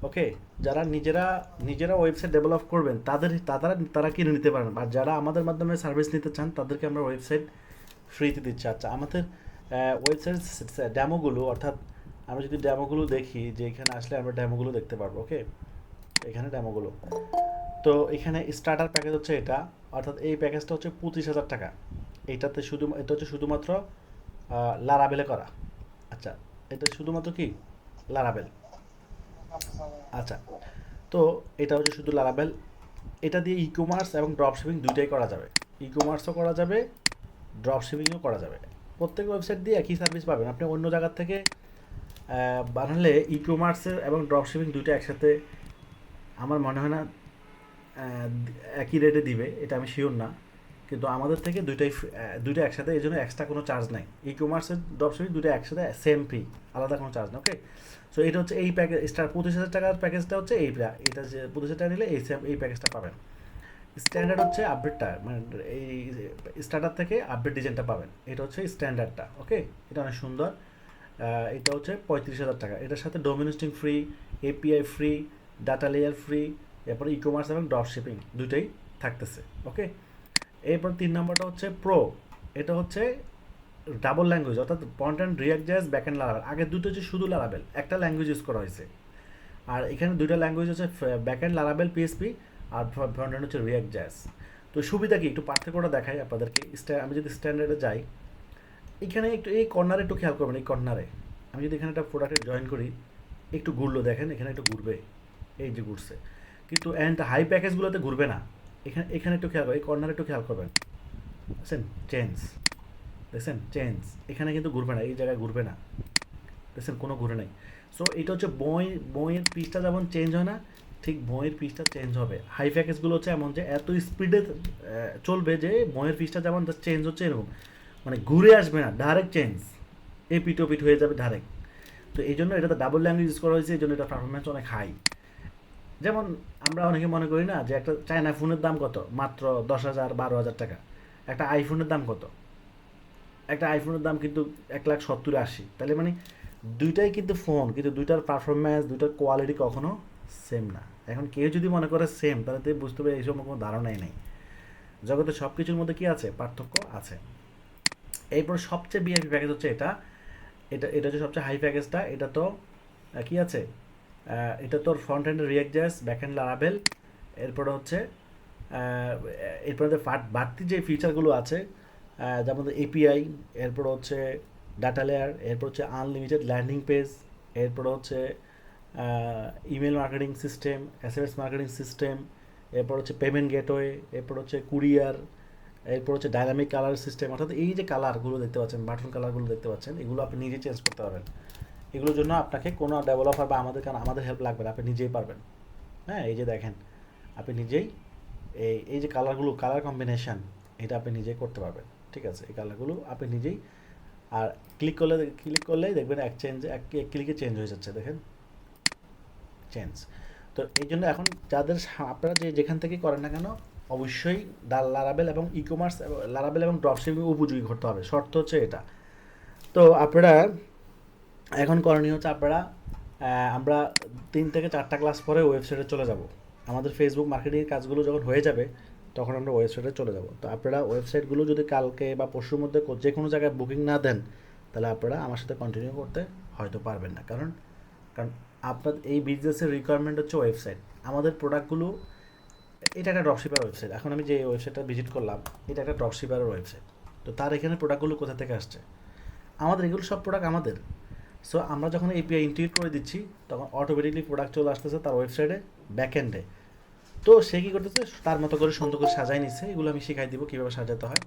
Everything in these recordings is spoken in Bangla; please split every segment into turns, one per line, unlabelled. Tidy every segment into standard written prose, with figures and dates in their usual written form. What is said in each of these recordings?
ওকে, যারা নিজেরা নিজেরা ওয়েবসাইট ডেভেলপ করবেন তারা কিনে নিতে পারেন, আর যারা আমাদের মাধ্যমে সার্ভিস নিতে চান তাদেরকে আমরা ওয়েবসাইট ফ্রিতে দিচ্ছি। আচ্ছা, আমাদের ওয়েবসাইট ড্যামোগুলো, অর্থাৎ আমরা যদি ড্যামোগুলো দেখি, যে এখানে আসলে আমরা ড্যামোগুলো দেখতে পারবো। ওকে, এখানে ড্যামোগুলো, তো এখানে স্টার্টার প্যাকেজ হচ্ছে এটা, অর্থাৎ এই প্যাকেজটা হচ্ছে 25,000 টাকা। এটা হচ্ছে শুধুমাত্র লারাবেলে করা। আচ্ছা, এটা শুধুমাত্র কি লারাবেল। আচ্ছা, তো এটা হচ্ছে শুধু লারাবেল। এটা দিয়ে ই কমার্স এবং ড্রপ শিপিং দুইটাই করা যাবে। ই কমার্সও করা যাবে, ড্রপ শিপিংও করা যাবে। প্রত্যেক ওয়েবসাইট দিয়ে একই সার্ভিস পাবেন। আপনি অন্য জায়গার থেকে বানালে ই কমার্সের এবং ড্রপ শিপিং দুইটা একসাথে আমার মনে হয় না একই রেটে দিবে, এটা আমি শিওর না। কিন্তু আমাদের থেকে দুইটা একসাথে, এই জন্য এক্সট্রা কোনো চার্জ নাই। ই কমার্সের ড্রপ শিপিং দুটো একসাথে সেম ফ্রি, আলাদা কোনো চার্জ না। ওকে, সো এটা হচ্ছে এই প্যাকেজ, 25,000 টাকার প্যাকেজটা হচ্ছে এটা যে 25,000 টাকা নিলে এই প্যাকেজটা পাবেন। স্ট্যান্ডার্ড হচ্ছে আপডেটটা, মানে এই স্টার্টার থেকে আপডেট ডিজাইনটা পাবেন, এটা হচ্ছে স্ট্যান্ডার্ডটা। ওকে, এটা অনেক সুন্দর। এটা হচ্ছে 35,000 টাকা। এটার সাথে domain hosting free, API free, data layer free, এরপরে ই কমার্স এবং ড্রপ শিপিং দুটোই থাকতেছে। ওকে, এরপর 3 নম্বরটা হচ্ছে প্রো। এটা হচ্ছে ডাবল ল্যাঙ্গুয়েজ, অর্থাৎ front end React JS, back end লারাবেল। আগের দুটো হচ্ছে শুধু লারাবেল, একটা ল্যাঙ্গুয়েজ ইউজ করা হয়েছে। আর এখানে দুইটা ল্যাঙ্গুয়েজ হচ্ছে ব্যাক অ্যান্ড লারাবেল পিএসপি, আর ফ্রন্ট এন্ড হচ্ছে রিয়াক্ট জ্যাস। তো সুবিধা কি, একটু পার্থক্যটা দেখাই আপনাদেরকে। আমি যদি স্ট্যান্ডার্ডে যাই, এখানে একটু এই কর্নারে একটু খেয়াল করবেন। এই কর্নারে আমি যদি এখানে একটা প্রোডাক্টে জয়েন করি, একটু ঘুরলো দেখেন, এখানে একটু ঘুরবে, এই যে ঘুরছে। কিন্তু অ্যান্ড হাই প্যাকেজগুলোতে ঘুরবে না। এখানে একটু খেয়াল করবেন, এই কর্নারে একটু খেয়াল করবেন, দেখছেন চেঞ্জ, দেখছেন চেঞ্জ, এখানে কিন্তু ঘুরবে না, এই জায়গায় ঘুরবে না, দেখছেন কোনো ঘুরে নাই। সো এটা হচ্ছে বইয়ের পিচটা যেমন চেঞ্জ হয় না, ঠিক বইয়ের পিচটা চেঞ্জ হবে। হাই প্যাকেজগুলো হচ্ছে এমন যে এত স্পিডে চলবে যে বইয়ের পিচটা যেমন চেঞ্জ হচ্ছে এরকম, মানে ঘুরে আসবে না, ডাইরেক্ট চেঞ্জ, এপিট ওপিট হয়ে যাবে ডাইরেক্ট। তো এই জন্য এটাতে ডাবল ল্যাঙ্গুয়েজ ইউজ করা হয়েছে, এই জন্য এটা পারফরমেন্স অনেক হাই। যেমন আমরা অনেকে মনে করি না যে একটা চায়না ফোনের দাম কত, মাত্র 10,000 12,000 টাকা। একটা আইফোনের দাম কত, একটা আইফোনের দাম কিন্তু 1,70,000 80। তাহলে মানে দুইটাই কিন্তু ফোন, কিন্তু দুইটার পারফরমেন্স, দুইটার কোয়ালিটি কখনো সেম না। এখন কেউ যদি মনে করে সেম, তাহলে তো বুঝতে হবে এই সময় কোনো ধারণাই নেই। জগতে সব কিছুর মধ্যে কি আছে, পার্থক্য আছে। এরপর সবচেয়ে বিআইপি প্যাকেজ হচ্ছে এটা। এটা হচ্ছে সবচেয়ে হাই প্যাকেজটা। এটা তো কি আছে, এটা তোর front end React JS, back end লারাবেল। এরপরে হচ্ছে এরপরে বাড়তি যে ফিচারগুলো আছে, যেমন এপিআই, এরপর হচ্ছে ডাটা লেয়ার, এরপর হচ্ছে আনলিমিটেড ল্যান্ডিং পেজ, এরপর হচ্ছে email marketing system, SMS marketing system, এরপর হচ্ছে পেমেন্ট গেটওয়ে, এরপর হচ্ছে কুরিয়ার, এরপর হচ্ছে ডাইনামিক কালার সিস্টেম। অর্থাৎ এই যে কালারগুলো দেখতে পাচ্ছেন, বাটন কালারগুলো দেখতে পাচ্ছেন, এগুলো আপনি নিজে চেঞ্জ করতে পারবেন। এগুলোর জন্য আপনাকে কোনো ডেভেলপার বা আমাদের হেল্প লাগবে না, আপনি নিজেই পারবেন। হ্যাঁ, এই যে দেখেন, আপনি নিজেই এই যে কালার কম্বিনেশন, এটা আপনি নিজেই করতে পারবেন। ঠিক আছে, এই কালারগুলো আপনি নিজেই, আর ক্লিক করলেই দেখবেন এক ক্লিকে চেঞ্জ হয়ে যাচ্ছে, দেখেন চেঞ্জ। তো এই জন্য এখন আপনারা যেখান থেকে করেন না কেন, অবশ্যই লারাবেল এবং ই কমার্স, লারাবেল এবং ড্রপশিপিং উপযোগী করতে হবে, শর্ত হচ্ছে এটা। তো আপনারা এখন করণীয় হচ্ছে, আমরা 3 থেকে 4টা ক্লাস পরে ওয়েবসাইটে চলে যাব। আমাদের ফেসবুক মার্কেটিংয়ের কাজগুলো যখন হয়ে যাবে, তখন আমরা ওয়েবসাইটে চলে যাব। তো আপনারা ওয়েবসাইটগুলো যদি কালকে বা পরশুর মধ্যে যে কোনো জায়গায় বুকিং না দেন, তাহলে আপনারা আমার সাথে কন্টিনিউ করতে হয়তো পারবেন না। কারণ কারণ আপনার এই বিজনেসের রিকোয়ারমেন্ট হচ্ছে ওয়েবসাইট। আমাদের প্রোডাক্টগুলো, এটা একটা ড্রপশিপার ওয়েবসাইট। এখন আমি যে ওয়েবসাইটটা ভিজিট করলাম, এটা একটা ড্রপশিপারের ওয়েবসাইট। তো তার এখানে প্রোডাক্টগুলো কোথা থেকে আসছে, আমাদের এগুলো সব প্রোডাক্ট আমাদের। সো আমরা যখন এপিআই ইন্টিগ্রেট করে দিচ্ছি, তখন অটোমেটিকলি প্রোডাক্ট চলে আসতেছে তার ওয়েবসাইটে, ব্যাক এন্ডে। তো সে কী করতেছে, তার মতো করে সুন্দর করে সাজাই নিচ্ছে। এগুলো আমি শিখাই দিব কীভাবে সাজাতে হয়।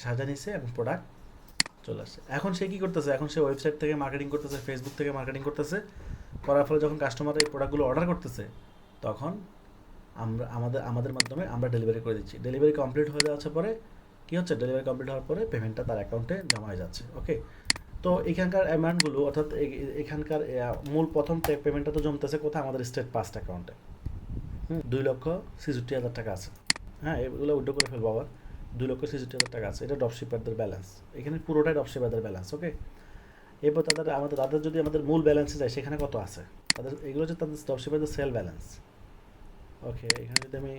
সাজা নিচ্ছে এবং প্রোডাক্ট চলে আসছে। এখন সে কী করতেছে, এখন সে ওয়েবসাইট থেকে মার্কেটিং করতেছে, ফেসবুক থেকে মার্কেটিং করতেছে। করার ফলে যখন কাস্টমাররা এই প্রোডাক্টগুলো অর্ডার করতেছে, তখন আমরা আমাদের মাধ্যমে আমরা ডেলিভারি করে দিচ্ছি। ডেলিভারি কমপ্লিট হয়ে যাওয়ার পরে কী হচ্ছে, ডেলিভারি কমপ্লিট হওয়ার পরে পেমেন্টটা তার অ্যাকাউন্টে জমা হয়ে যাচ্ছে। ওকে, তো এখানকার অ্যামাউন্টগুলো, অর্থাৎ এখানকার মূল প্রথম পেমেন্টটা তো জমতেছে কোথায়, আমাদের স্টেট পাস্ট অ্যাকাউন্টে। 2,66,000 টাকা আছে। হ্যাঁ, এগুলো উইথড্র করে ফেলবো আবার। 2,66,000 টাকা আছে, এটা ড্রপশিপারদের ব্যালেন্স। এখানে পুরোটাই ড্রপশিপারদের ব্যালেন্স। ওকে, এরপর তাদের যদি আমাদের মূল ব্যালেন্সে যায়, সেখানে কত আছে। তাদের এগুলো হচ্ছে তাদের ড্রপশিপারদের সেল ব্যালেন্স। ওকে, এখানে যদি আমি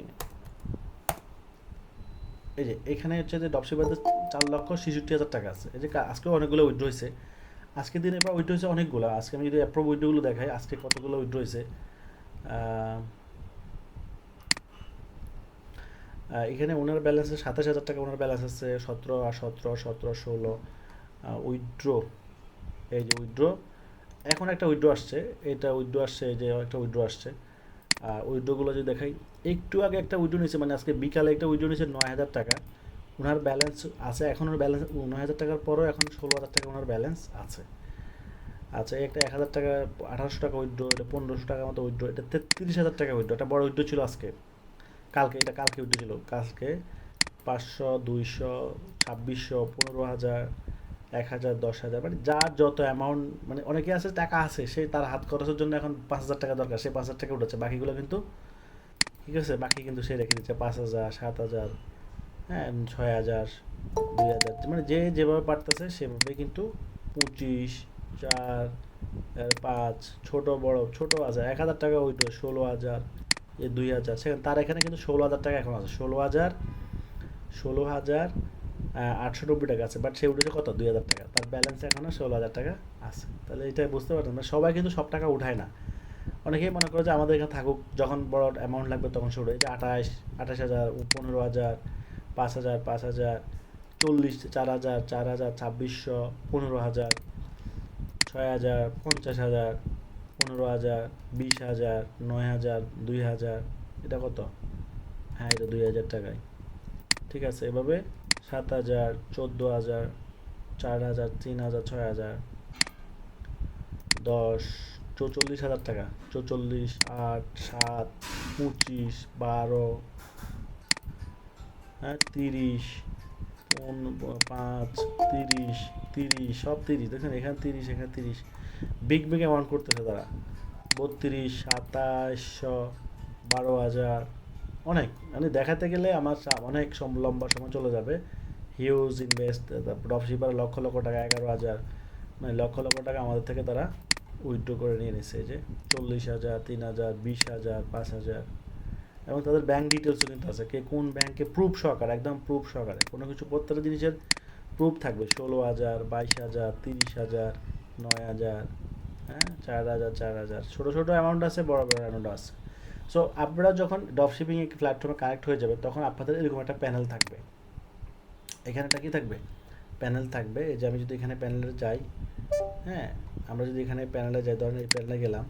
এই যে এখানে হচ্ছে যে ড্রপশিপারদের 4,66,000 টাকা আছে। এই যে আজকে অনেকগুলো উইথড্র হয়েছে, আজকে দিনে পর উইথড্র হয়েছে অনেকগুলো। আজকে আমি যদি অ্যাপ্রুভ উইথড্রগুলো দেখাই আজকে কতগুলো উইথড্র হয়েছে, এখানে ওনার ব্যালেন্স আছে 27,000 টাকা, ওনার ব্যালেন্স আছে 17 উইথড্র। এই যে উইথড্র, এখন একটা উইথড্র আসছে, এটা উইথড্র আসছে, এই যে একটা উইথড্র আসছে। উইথড্রগুলো যদি দেখাই, একটু আগে একটা উইথড্র নিয়েছে, মানে আজকে বিকালে একটা উইথড্র নিয়েছে 9,000 টাকা। ওনার ব্যালেন্স আছে এখন, ওর ব্যালেন্স 9,000 টাকার পরেও এখন 16,000 টাকা ওনার ব্যালেন্স আছে। আচ্ছা, একটা 1,000 টাকা 1,800 টাকা উইথড্র, এটা 1,500 টাকা মতো উইথড্র, এটা 33,000 টাকা উইথড্র। এটা বড় উইথড্র ছিল আজকে, কালকে, এটা কালকে উইথড্র ছিল, কালকে 500, 200, 2,600, 15,000, 1,000, 10,000, মানে যার যত অ্যামাউন্ট, মানে অনেকে আছে টাকা আছে, সে তার হাত খরচের জন্য এখন 5,000 টাকা দরকার, সে 5,000 টাকা উঠেছে, বাকিগুলো কিন্তু ঠিক আছে, বাকি কিন্তু সে রেখে দিচ্ছে 5,000, 7,000, হ্যাঁ 6,000, 2,000, মানে যে যেভাবে পারতেছে সেভাবে কিন্তু 25, 4, 5, ছোট বড় ছোট আছে 1,000 টাকা উইথড্র, 16,000, 2,000, সেখানে তার এখানে কিন্তু 16,000 টাকা এখন আছে, 16,890 টাকা আছে, বাট সে উঠেছে কত 2,000 টাকা, তার ব্যালেন্স এখনও 16,000 টাকা আছে। তাহলে এটাই বুঝতে পারছেন, মানে সবাই কিন্তু সব টাকা উঠায় না। অনেকেই মনে করে যে আমাদের এখানে থাকুক, যখন বড় অ্যামাউন্ট লাগবে তখন শুরু, এই যে 28,000, 15,000, 5,000, 5,000, 40, 4,000, 4,000, 2,600, 15,000, 6,000, 50,000, 15,000, 20,000, 9,000, 2,000, এটা কত, হ্যাঁ এটা 2,000 টাকায়, ঠিক আছে। এভাবে 7,000, 14,000, 4,000, 3,000, 6,000, 10, 44,000 টাকা, 44, 8, 7, 25, 12, হ্যাঁ 30, 5, 30, 30, সব 30, দেখেন এখানে 30, এখানে 30, বিগ বিগ অ্যামাউন্ট করতেছে তারা। 32, 2700, 12,000, অনেক, মানে দেখাতে গেলে আমার অনেক লম্বা সময় চলে যাবে। হিউজ ইনভেস্ট, ড্রপশিপার লক্ষ লক্ষ টাকা, 11,000, মানে লক্ষ লক্ষ টাকা আমাদের থেকে তারা উইথড্র করে নিয়ে নিচ্ছে, যে 40,000, 3,000, 20,000, 5,000, এবং তাদের ব্যাঙ্ক ডিটেলসও কিন্তু আছে, কে কোন ব্যাংকে, প্রুফ সহকারে, একদম প্রুফ সহকারে, কোনো কিছু প্রত্যেকটা জিনিসের প্রুফ থাকবে। 16,000, 22,000, 30,000, 9,000, হ্যাঁ 4,000, 4,000, ছোটো ছোটো অ্যামাউন্ট আছে, বড় বড় অ্যামাউন্ট আছে। সো আপনারা যখন ড্রপশিপিং একটি প্ল্যাটফর্মে কানেক্ট হয়ে যাবে, তখন আপনাদের এরকম একটা প্যানেল থাকবে। এখানে একটা কি থাকবে, প্যানেল থাকবে। এই যে আমি যদি এখানে প্যানেলে যাই, হ্যাঁ আমরা যদি এখানে প্যানেলে যাই, ধরেন এই প্যানেলে গেলাম,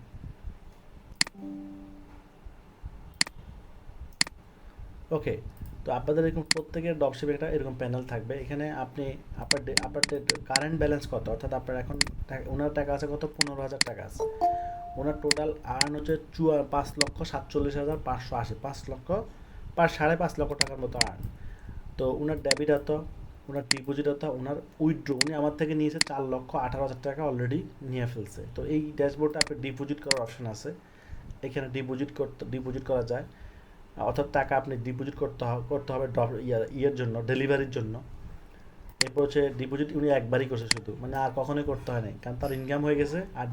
ওকে। তো আপনাদের এরকম প্রত্যেকের ড্রপশিপে একটা এরকম প্যানেল থাকবে। এখানে আপনি আপনার কারেন্ট ব্যালেন্স কত, অর্থাৎ আপনার এখন ওনার টাকা আছে কত, 15,000 টাকা আছে। ওনার টোটাল আর্ন হচ্ছে 5,47,580, 5,5 লক্ষ টাকার মতো আর্ন। তো ওনার ডেবিট হতো, ওনার ডিপোজিট হতো, ওনার উইথড্র, উনি আমার থেকে নিয়েছে 4,18,000 টাকা অলরেডি নিয়ে ফেলছে। তো এই ড্যাশবোর্ডে আপনার ডিপোজিট করার অপশন আছে, এখানে ডিপোজিট করা যায়, অর্থাৎ টাকা আপনি ডিপোজিট করতে হবে ইয়ের জন্য, ডেলিভারির জন্য। এরপর হচ্ছে ডিপোজিট উনি একবারই করছে শুধু, মানে আর কখনোই করতে হয় নাই, কারণ তার ইনকাম হয়ে গেছে, আর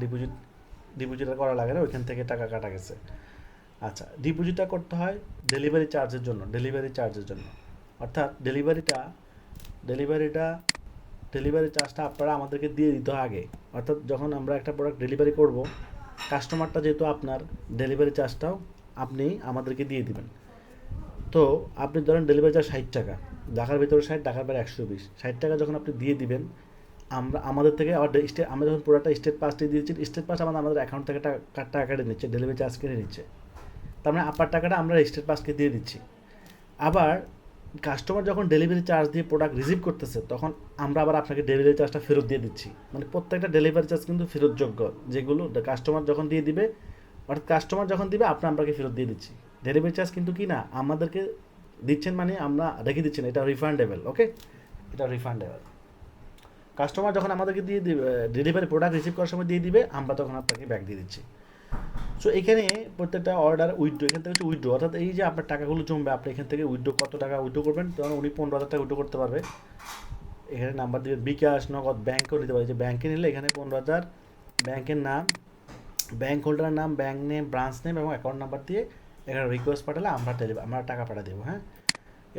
ডিপোজিট আর করা লাগে না, ওইখান থেকে টাকা কাটা গেছে। আচ্ছা, ডিপোজিটটা করতে হয় ডেলিভারি চার্জের জন্য, অর্থাৎ ডেলিভারি চার্জটা আপনারা আমাদেরকে দিয়ে দিতে হয় আগে। অর্থাৎ যখন আমরা একটা প্রোডাক্ট ডেলিভারি করব, কাস্টমারটা যেহেতু আপনার, ডেলিভারি চার্জটাও আপনি আমাদেরকে দিয়ে দিবেন। তো আপনি ধরেন ডেলিভারি চার্জ 60 টাকা, ঢাকার ভিতরে 60, ঢাকার বাইরে 120, 60 টাকা যখন আপনি দিয়ে দিবেন, আমাদের থেকে আবার আমরা যখন পুরোটা স্টেট পাসটি দিয়েছি, স্টেট পাস আমাদের অ্যাকাউন্ট থেকে টাকা কেটে নিচ্ছে, ডেলিভারি চার্জ কেটে নিচ্ছে, তার মানে আপনার টাকাটা আমরা স্টেট পাসকে দিয়ে দিচ্ছি। আবার কাস্টমার যখন ডেলিভারি চার্জ দিয়ে প্রোডাক্ট রিসিভ করতেছে, তখন আমরা আবার আপনাকে ডেলিভারি চার্জটা ফেরত দিয়ে দিচ্ছি। মানে প্রত্যেকটা ডেলিভারি চার্জ কিন্তু ফেরতযোগ্য, যেগুলো কাস্টমার যখন দিয়ে দিবে, অর্থাৎ কাস্টমার যখন দিবে আপনাকে ফেরত দিয়ে দিচ্ছি। ডেলিভারি চার্জ কিন্তু কি না আমাদেরকে দিচ্ছেন, মানে আমরা রেখে দিচ্ছেন, এটা রিফান্ডেবল, ওকে, এটা রিফান্ডেবল। কাস্টমার যখন আমাদেরকে দিয়ে দিবে, ডেলিভারি প্রোডাক্ট রিসিভ করার সময় দিয়ে দিবে, আমরা তখন আপনাকে ব্যাক দিয়ে দিচ্ছি। সো এখানে প্রত্যেকটা অর্ডার উইথড্র, এখান থেকে হচ্ছে উইথড্র, অর্থাৎ এই যে আপনার টাকাগুলো জমবে, আপনি এখান থেকে উইথড্র কত টাকা উইথড্র করবেন, তখন উনি 15,000 টাকা উইথড্র করতে পারবে। এখানে নাম্বার দিবেন, বিকাশ, নগদ, ব্যাংকেও নিতে পারে, যে ব্যাংকে নিলে এখানে 15,000, ব্যাংকের নাম, ব্যাঙ্ক হোল্ডারের নাম, ব্যাঙ্ক নেম, ব্রাঞ্চ নেম এবং অ্যাকাউন্ট নাম্বার দিয়ে এখানে রিকোয়েস্ট পাঠালে আমরা টাকা পাঠিয়ে দেবো। হ্যাঁ,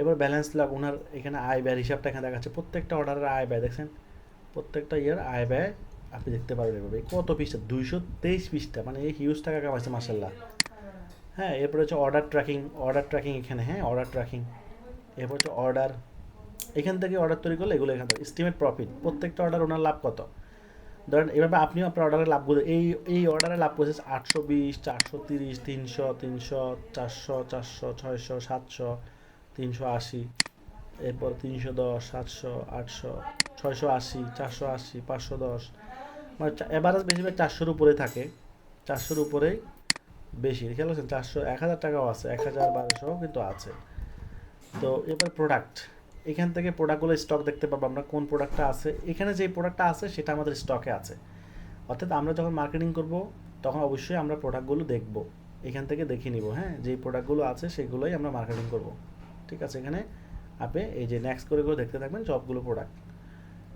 এবার ব্যালেন্স লগ, ওনার এখানে আয় ব্যয়ের হিসাবটা এখানে দেখাচ্ছে, প্রত্যেকটা অর্ডারের আয় ব্যয় দেখছেন, প্রত্যেকটা ইয়ার আয় ব্যয় আপনি দেখতে পারবেন এভাবে। কত পৃষ্ঠা, 223 পৃষ্ঠা, মানে এই হিউজ টাকা কামাইছে মাসাল্লাহ। হ্যাঁ, এরপরে হচ্ছে অর্ডার ট্র্যাকিং এখানে, হ্যাঁ অর্ডার ট্র্যাকিং, এরপর হচ্ছে অর্ডার, এখান থেকে অর্ডার তৈরি করলে এগুলো এখান থেকে এস্টিমেট প্রফিট, প্রত্যেকটা অর্ডার ওনার লাভ কত। ধরেন এভাবে আপনিও আপনার অর্ডারের লাভগুলো, এই অর্ডারে লাভ করেছে 820, 430, 300, 400, 400, 600, 700, 380, এরপর 310, 700, 800, 680, 480, 510, মানে এভারেজ বেশিরভাগ 400-র উপরে থাকে, 400-র উপরেই বেশি, খেয়াল করছেন, 400, 1000 টাকাও আছে, 1000-1200 কিন্তু আছে। তো এবার প্রোডাক্ট, এখান থেকে প্রোডাক্টগুলো স্টক দেখতে পাবো আমরা, কোন প্রোডাক্টটা আছে, এখানে যে প্রোডাক্টটা আছে সেটা আমাদের স্টকে আছে। অর্থাৎ আমরা যখন মার্কেটিং করব তখন অবশ্যই আমরা প্রোডাক্টগুলো দেখব, এখান থেকে দেখে নিব, হ্যাঁ যেই প্রোডাক্টগুলো আছে সেগুলোই আমরা মার্কেটিং করব। ঠিক আছে, এখানে আপনি এই যে নেক্সট করে দেখতে থাকবেন সবগুলো প্রোডাক্ট।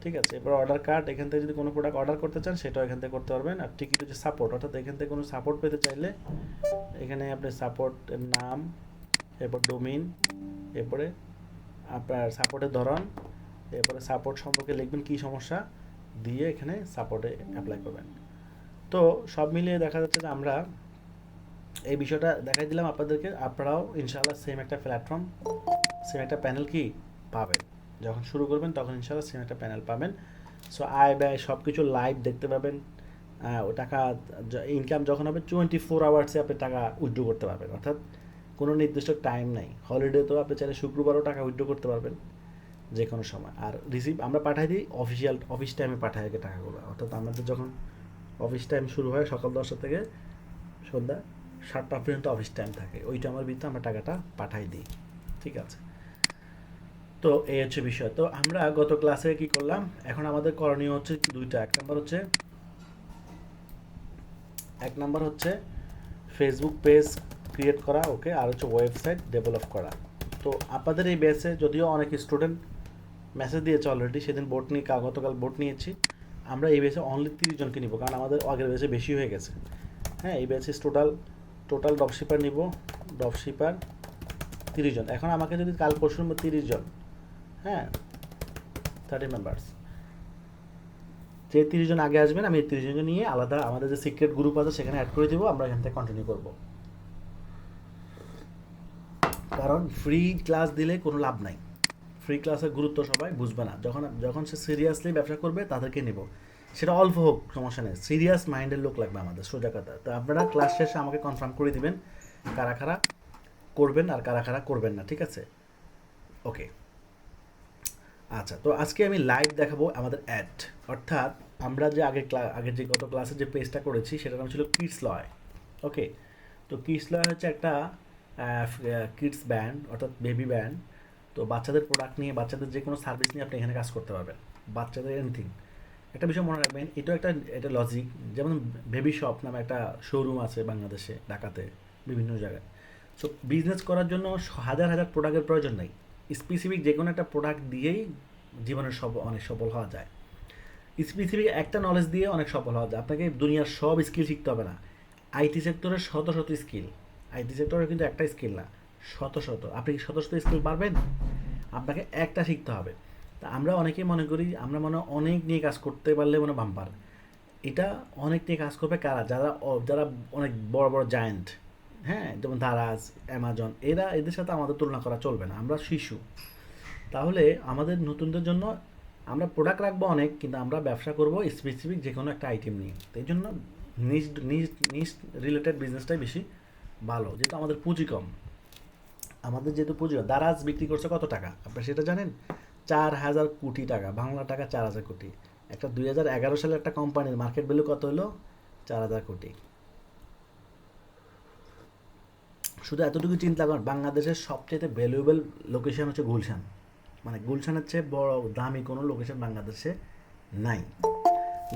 ঠিক আছে, এবার অর্ডার কার্ড, এখান থেকে যদি কোনো প্রোডাক্ট অর্ডার করতে চান সেটাও এখান থেকে করতে পারবেন। আর টিকিট হচ্ছে সাপোর্ট, অর্থাৎ এখান থেকে কোনো সাপোর্ট পেতে চাইলে এখানে আপনি সাপোর্টের নাম, এরপর ডোমিন, এরপরে আপনার সাপোর্টের ধরন, এরপরে সাপোর্ট সম্পর্কে লিখবেন কী সমস্যা, দিয়ে এখানে সাপোর্টে অ্যাপ্লাই করবেন। তো সব মিলিয়ে দেখা যাচ্ছে যে আমরা এই বিষয়টা দেখাই দিলাম আপনাদেরকে, আপনারাও ইনশাআল্লাহ সেম একটা প্ল্যাটফর্ম, সেম একটা প্যানেল কি পাবেন, যখন শুরু করবেন তখন ইনশাআল্লাহ সেম একটা প্যানেল পাবেন। সো আয় ব্যয় সব কিছু লাইভ দেখতে পাবেন। ও টাকা ইনকাম যখন হবে 24 আওয়ার্সে আপনি টাকা উইথড্র করতে পারবেন, অর্থাৎ কোনো নির্দিষ্ট টাইম নাই। হলিডে তো আপনি চাইলে শুক্রবারও টাকা উইথড্র করতে পারবেন যে কোনো সময়। আর রিসিভ আমরা পাঠাই দিই অফিস টাইমে পাঠাই আগে টাকাগুলো, অর্থাৎ আমাদের যখন অফিস টাইম শুরু হয় সকাল 10টা থেকে সন্ধ্যা 7টা পর্যন্ত অফিস টাইম থাকে, ওই টাইমের ভিতরে আমরা টাকাটা পাঠাই দিই। ঠিক আছে, তো এই হচ্ছে বিষয়। তো আমরা গত ক্লাসে কি করলাম, এখন আমাদের করণীয় হচ্ছে দুইটা। এক নাম্বার হচ্ছে ফেসবুক পেজ ক্রিয়েট করা, ওকে, আর হচ্ছে ওয়েবসাইট ডেভেলপ করা। তো আপনাদের এই ব্যাচে যদিও অনেক স্টুডেন্ট মেসেজ দিয়েছে অলরেডি, সেদিন গতকাল বোট নিয়েছি। আমরা এই ব্যাচে অনলি 30 জনকে নিব, কারণ আমাদের আগের ব্যাচে বেশি হয়ে গেছে। হ্যাঁ, এই ব্যাচে টোটাল ড্রপশিপার নিব, ড্রপশিপার 30 জন। এখন আমাকে যদি কাল পরশুর মধ্যে 30 জন, হ্যাঁ 30 মেম্বার্স, যে 30 জন আগে আসবেন আমি এই 30 জনকে নিয়ে আলাদা আমাদের যে সিক্রেট গ্রুপ আছে সেখানে অ্যাড করে দেবো, আমরা এখান থেকে কন্টিনিউ করব। কারণ ফ্রি ক্লাস দিলে কোনো লাভ নাই, ফ্রি ক্লাসের গুরুত্ব সবাই বুঝবে না। যখন সে সিরিয়াসলি ব্যবসা করবে তাদেরকে নেব, সেটা অল্প হোক সমস্যা নেই, সিরিয়াস মাইন্ডের লোক লাগবে আমাদের, সোজা কথা। তো আপনারা ক্লাস শেষে আমাকে কনফার্ম করে দিবেন কারা কারা করবেন আর কারা কারা করবেন না, ঠিক আছে? ওকে, আচ্ছা, তো আজকে আমি লাইভ দেখাবো আমাদের অ্যাড, অর্থাৎ আমরা যে আগের যে গত ক্লাসে যে পেজটা করেছি সেটার নাম ছিল কিডস লয়। ওকে, তো কিডস লয় হচ্ছে একটা কিডস ব্যান্ড, অর্থাৎ বেবি ব্যান্ড। তো বাচ্চাদের প্রোডাক্ট নিয়ে, বাচ্চাদের যে কোনো সার্ভিস নিয়ে আপনি এখানে কাজ করতে পারবেন, বাচ্চাদের এনিথিং। একটা বিষয় মনে রাখবেন, এটা লজিক, যেমন বেবি শপ নামে একটা শোরুম আছে বাংলাদেশে, ঢাকাতে, বিভিন্ন জায়গায়। সো বিজনেস করার জন্য হাজার হাজার প্রোডাক্টের প্রয়োজন নেই, স্পেসিফিক যে কোনো একটা প্রোডাক্ট দিয়েই জীবনের অনেক সফল হওয়া যায়। স্পেসিফিক একটা নলেজ দিয়ে অনেক সফল হওয়া যায়, আপনাকে দুনিয়ার সব স্কিল শিখতে হবে না। আইটি সেক্টরের শত শত স্কিল, আইটি সেক্টরের কিন্তু একটা স্কিল না, শত শত। আপনি কি শত শত স্কিল পারবেন? আপনাকে একটা শিখতে হবে। তা আমরা অনেকেই মনে করি আমরা অনেক নিয়ে কাজ করতে পারলে বাম্পার। এটা অনেক নিয়ে কাজ করবে কারা? যারা অনেক বড় বড় জায়ান্ট, হ্যাঁ, যেমন দারাজ, অ্যামাজন, এদের সাথে আমাদের তুলনা করা চলবে না, আমরা শিশু। তাহলে আমাদের নতুনদের জন্য আমরা প্রোডাক্ট রাখবো অনেক, কিন্তু আমরা ব্যবসা করব স্পেসিফিক যে কোনো একটা আইটেম নিয়ে। তো এই জন্য নিজ রিলেটেড বিজনেসটাই বেশি ভালো, যেহেতু আমাদের পুঁজি কম। দারাজ বিক্রি করছে কত টাকা আপনারা সেটা জানেন? 4000 কোটি টাকা, বাংলা টাকা 4000 কোটি। একটা 2011 সালের একটা কোম্পানির মার্কেট ভ্যালু কত হলো? 4000 কোটি। শুধু এতটুকু চিন্তা করেন, বাংলাদেশের সবচেয়ে ভ্যালুয়েবল লোকেশন হচ্ছে গুলশান, মানে গুলশানের চেয়ে বড় দামি কোনো লোকেশন বাংলাদেশে নাই।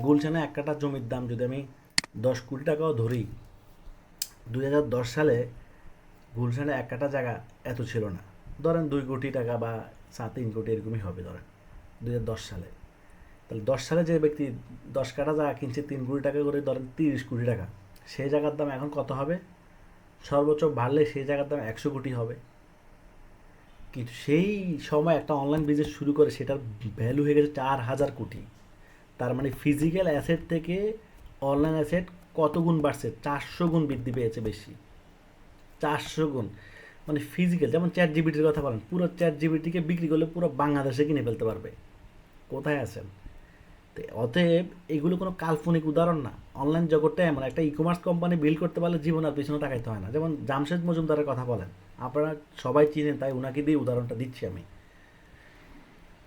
গুলশানে এক কাঠা জমির দাম যদি আমি 10 কোটি টাকাও ধরি, 2010 সালে গুলশানে এক কাঠা জায়গা এত ছিল না, ধরেন 2 কোটি টাকা বা 3 কোটি এরকমই হবে ধরেন 2010 সালে। তাহলে 10 সালে যে ব্যক্তি 10 কাঠা জায়গা কিনছে 3 কোটি টাকা করে, ধরেন 30 কোটি টাকা, সেই জায়গার দাম এখন কত হবে? সর্বোচ্চ বাড়লে সেই জায়গার দাম 100 কোটি হবে। কিন্তু সেই সময় একটা অনলাইন বিজনেস শুরু করে সেটার ভ্যালু হয়ে গেছে 4,000 কোটি। তার মানে ফিজিক্যাল অ্যাসেট থেকে অনলাইন অ্যাসেট কত গুণ বাড়ছে? 400 গুণ বৃদ্ধি পেয়েছে বেশি। 400 গুণ। মানে ফিজিক্যাল, যেমন চ্যাট জিবিটির কথা বলেন, পুরো চ্যাট জিবিটিকে বিক্রি করলে পুরো বাংলাদেশে কিনে ফেলতে পারবে। কোথায় আছেন? তো অতএব এগুলো কোনো কাল্পনিক উদাহরণ না। অনলাইন জগৎটা এমন একটা ই কমার্স কোম্পানি বিল্ড করতে পারলে জীবন আর পিছনে তাকাইতে হয় না। যেমন জামশেদ মজুমদারের কথা বলেন, আপনারা সবাই চিনেন, তাই ওনাকে দিয়ে উদাহরণটা দিচ্ছি আমি।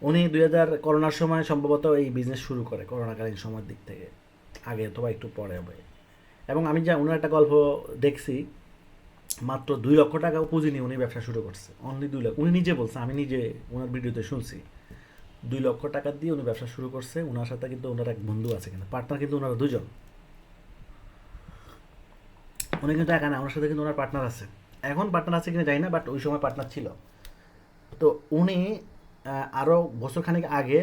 উনি 2000 করোনার সময় সম্ভবত এই বিজনেস শুরু করে, করোনাকালীন সময়ের দিক থেকে, আগে অথবা একটু পরে হবে। এবং আমি যা ওনার একটা গল্প দেখছি, মাত্র 2 লক্ষ টাকাও পুঁজি নিয়ে উনি ব্যবসা শুরু করছে। অনলি 2 লাখ, উনি নিজে বলছে, আমি নিজে ওনার ভিডিওতে শুনছি। 2 লক্ষ টাকা দিয়ে উনি ব্যবসা শুরু করছে। ওনার সাথে কিন্তু ওনার এক বন্ধু আছে, কিন্তু পার্টনার কিন্তু ওনারা দুজন। উনি কিন্তু একা না, ওনার সাথে কিন্তু ওনার পার্টনার আছে। এখন পার্টনার আছে কিনা জানি না, বাট ওই সময় পার্টনার ছিল। তো উনি আরও বছরখানেক আগে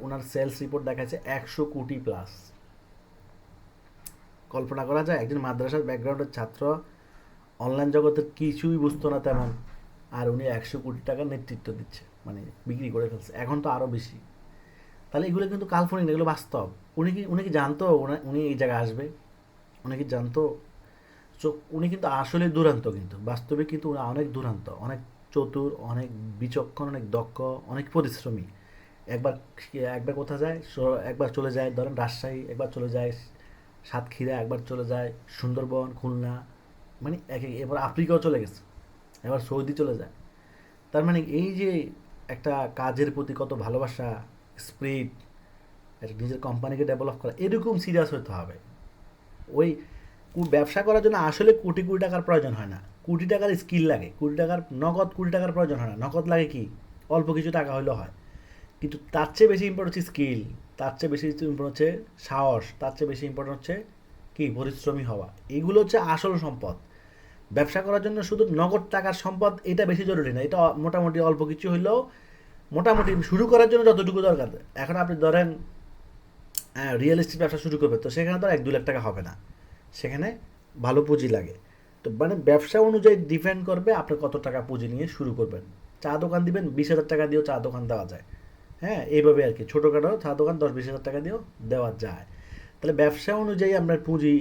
ওনার সেলস রিপোর্ট দেখাচ্ছে 100 কোটি প্লাস। কল্পনা করা যায়, একজন মাদ্রাসার ব্যাকগ্রাউন্ডের ছাত্র, অনলাইন জগতের কিছুই বুঝতো না তেমন, আর উনি 100 কোটি টাকার নেতৃত্ব দিচ্ছে, মানে বিক্রি করে ফেলছে। এখন তো আরও বেশি। তাহলে এগুলো কিন্তু কাল্পনিক না, এগুলো বাস্তব। উনি কি জানতো উনি এই জায়গায় আসবে? উনি কি জানতো? সো উনি কিন্তু আসলে দুরান্ত, কিন্তু বাস্তবে কিন্তু উনি অনেক দুরান্ত, অনেক চতুর, অনেক বিচক্ষণ, অনেক দক্ষ, অনেক পরিশ্রমী। একবার একবার কোথায় যায়, একবার চলে যায় ধরেন রাজশাহী, একবার চলে যায় সাতক্ষীরা, একবার চলে যায় সুন্দরবন, খুলনা, মানে এবার আফ্রিকাও চলে গেছে, এবার সৌদি চলে যায়। তার মানে এই যে একটা কাজের প্রতি কত ভালোবাসা, স্পিরিট, একটা নিজের কোম্পানিকে ডেভেলপ করা, এরকম সিরিয়াস হতে হবে। ওই ব্যবসা করার জন্য আসলে কোটি কোটি টাকার প্রয়োজন হয় না। কোটি টাকার স্কিল লাগে, কোটি টাকার প্রয়োজন হয় না। নগদ লাগে কি, অল্প কিছু টাকা হলেও হয়। কিন্তু তার চেয়ে বেশি ইম্পর্টেন্ট হচ্ছে স্কিল, তার চেয়ে বেশি ইম্পর্টেন্ট হচ্ছে সাহস, তার চেয়ে বেশি ইম্পর্টেন্ট হচ্ছে কি, পরিশ্রমী হওয়া। এইগুলো হচ্ছে আসল সম্পদ। ব্যবসা করার জন্য শুধু নগদ টাকার সম্পদ এটা বেশি জরুরি না, এটা মোটামুটি অল্প কিছু হইলেও মোটামুটি শুরু করার জন্য যতটুকু দরকার। এখন আপনি ধরেন রিয়েল এস্টেট ব্যবসা শুরু করবে, তো সেখানে তো 1-2 লাখ টাকা হবে না, সেখানে ভালো পুঁজি লাগে। তো মানে ব্যবসা অনুযায়ী ডিপেন্ড করবে আপনি কত টাকা পুঁজি নিয়ে শুরু করবেন। চা দোকান দিবেন, 20,000 টাকা দিয়েও চা দোকান দেওয়া যায়। হ্যাঁ, এইভাবে আর কি, ছোটোখাটো চা দোকান 10-20 হাজার টাকা দিয়েও দেওয়া যায়। তাহলে ব্যবসা অনুযায়ী আপনার পুঁজি